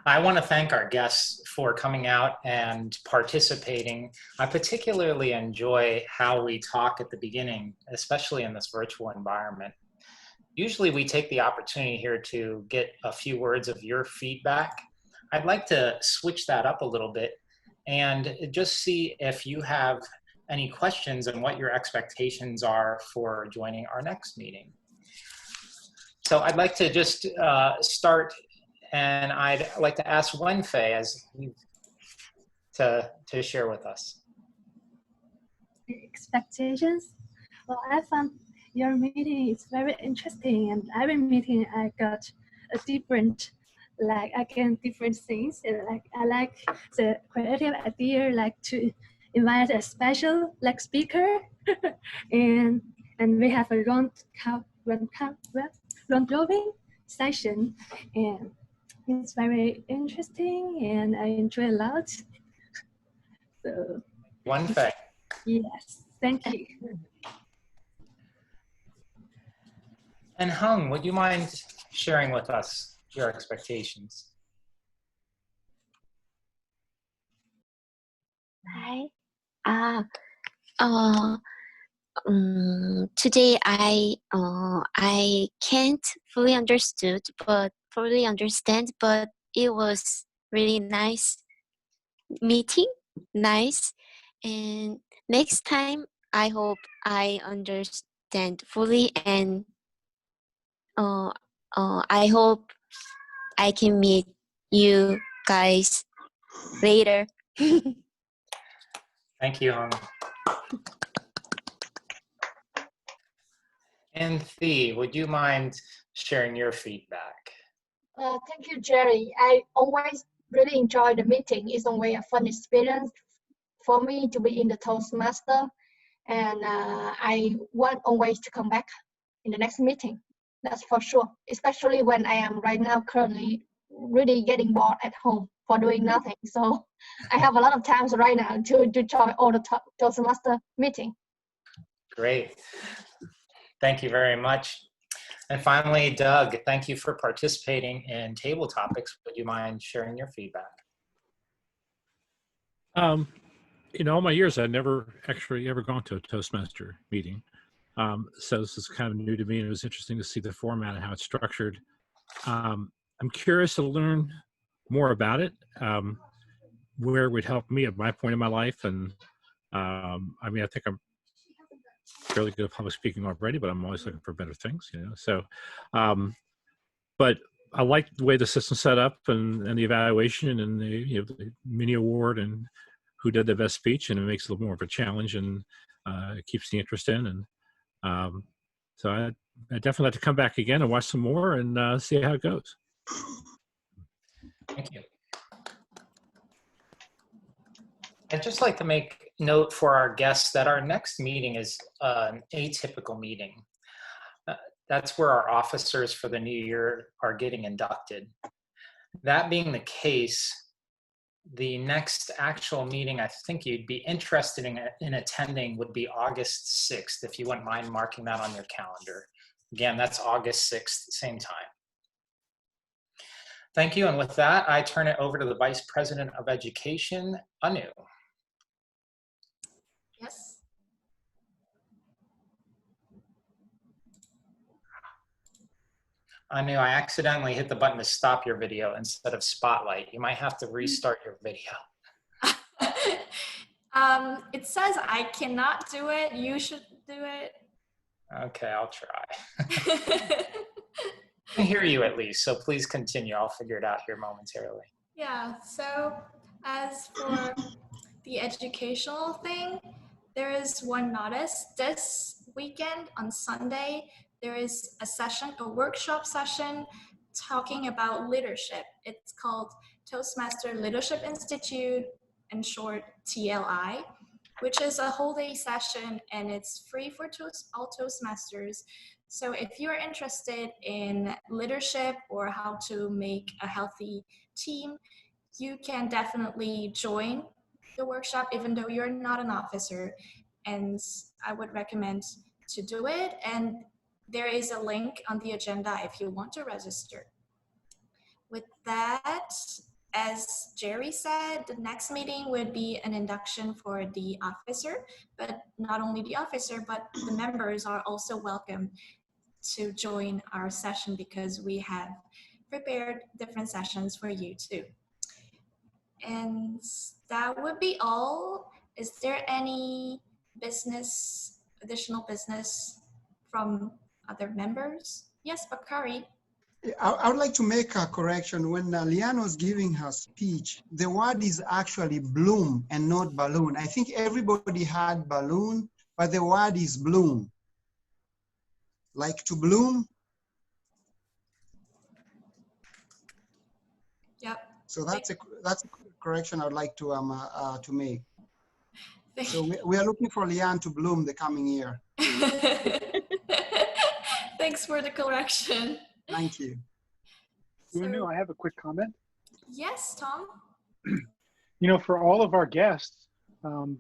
I want to thank our guests for coming out and participating. I particularly enjoy how we talk at the beginning, especially in this virtual environment. Usually we take the opportunity here to get a few words of your feedback. I'd like to switch that up a little bit and just see if you have any questions on what your expectations are for joining our next meeting. So I'd like to just start, and I'd like to ask Wenfei to share with us. Expectations? Well, I found your meeting is very interesting, and every meeting I got a different, I get different things. And I like the creative idea, like to invite a special speaker, and we have a round robin session, and it's very interesting, and I enjoy a lot. So. Wenfei. Yes, thank you. And Hung, would you mind sharing with us your expectations? Hi. Today I can't fully understand, but it was really nice meeting, nice. And next time I hope I understand fully, and I hope I can meet you guys later. Thank you, Hung. And Thea, would you mind sharing your feedback? Thank you, Jerry. I always really enjoy the meeting. It's always a fun experience for me to be in the Toastmaster, and I want always to come back in the next meeting. That's for sure, especially when I am right now currently really getting bored at home for doing nothing. So I have a lot of times right now to join all the Toastmaster meeting. Great. Thank you very much. And finally, Doug, thank you for participating in table topics. Would you mind sharing your feedback? In all my years, I've never actually ever gone to a Toastmaster meeting. So this is kind of new to me, and it was interesting to see the format and how it's structured. I'm curious to learn more about it, where it would help me at my point in my life. And I mean, I think I'm fairly good at public speaking already, but I'm always looking for better things, you know. So, but I like the way the system's set up, and the evaluation, and the mini award, and who did the best speech, and it makes it a little more of a challenge, and it keeps the interest in. And so I definitely like to come back again and watch some more and see how it goes. Thank you. I'd just like to make note for our guests that our next meeting is an atypical meeting. That's where our officers for the new year are getting inducted. That being the case, the next actual meeting I think you'd be interested in attending would be August 6th, if you wouldn't mind marking that on your calendar. Again, that's August 6th, same time. Thank you, and with that, I turn it over to the Vice President of Education, Anu. Yes. Anu, I accidentally hit the button to stop your video instead of spotlight. You might have to restart your video. It says I cannot do it. You should do it. Okay, I'll try. I can hear you at least, so please continue. I'll figure it out here momentarily. Yeah, so as for the educational thing, there is one notice. This weekend on Sunday, there is a workshop session talking about leadership. It's called Toastmaster Leadership Institute, in short TLI, which is a whole day session, and it's free for all Toastmasters. So if you're interested in leadership or how to make a healthy team, you can definitely join the workshop even though you're not an officer, and I would recommend to do it. And there is a link on the agenda if you want to register. With that, as Jerry said, the next meeting would be an induction for the officer, but not only the officer, but the members are also welcome to join our session because we have prepared different sessions for you too. And that would be all. Is there any additional business from other members? Yes, Bakari. I would like to make a correction. When Liane was giving her speech, the word is actually bloom and not balloon. I think everybody had balloon, but the word is bloom. Like to bloom. Yep. So that's a correction I'd like to make. So we are looking for Liane to bloom the coming year. Thanks for the correction. Thank you. Unu, I have a quick comment. Yes, Tom. You know, for all of our guests,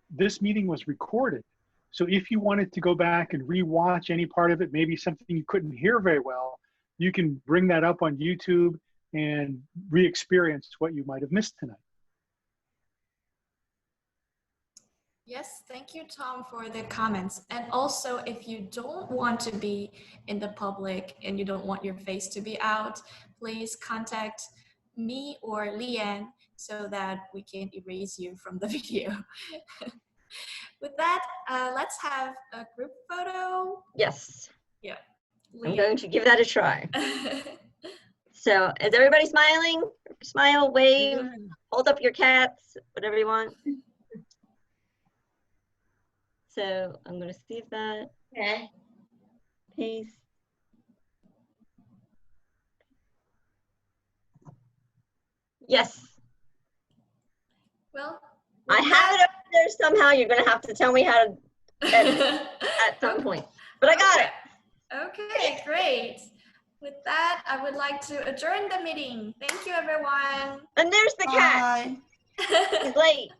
this meeting was recorded. So if you wanted to go back and rewatch any part of it, maybe something you couldn't hear very well, you can bring that up on YouTube and re-experience what you might have missed tonight. Yes, thank you, Tom, for the comments. And also, if you don't want to be in the public and you don't want your face to be out, please contact me or Liane so that we can erase you from the video. With that, let's have a group photo. Yes. Yeah. I'm going to give that a try. So is everybody smiling? Smile, wave, hold up your cats, whatever you want. So I'm going to save that. Okay. Paste. Yes. Well, I have it up there somehow. You're going to have to tell me how to edit at some point. But I got it. Okay, great. With that, I would like to adjourn the meeting. Thank you, everyone. And there's the cat. He's late.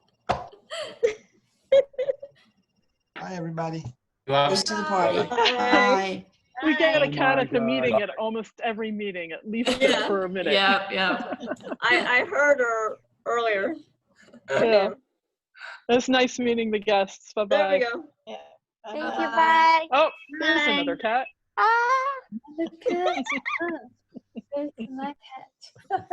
Bye, everybody. Thanks to the party. Bye. We get a cat at the God. meeting at almost every meeting, at least for a minute. Yeah. I heard her earlier. Yeah. It's nice meeting the guests. Bye-bye. There we go. Thank you. Bye. Oh, there's Bye. another cat. The cat. It's my cat.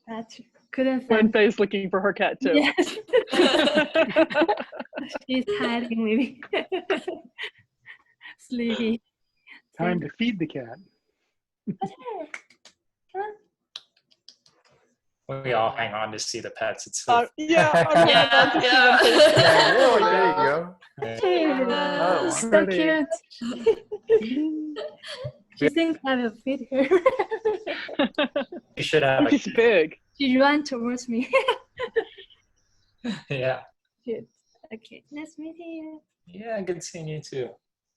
That couldn't find. Wednesday's looking for her cat too. Yes. She's hiding maybe. Sleepy. Time to feed the cat. We all hang on to see the pets. It's so Yeah, I'm about to see them Oh, there you go. Oh, so cute. She thinks I will feed her. You should have She's big. She ran towards me. Yeah. Good. Okay, nice meeting you. Yeah, good seeing you too.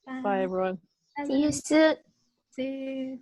Bye. Bye, everyone. See you soon. See you.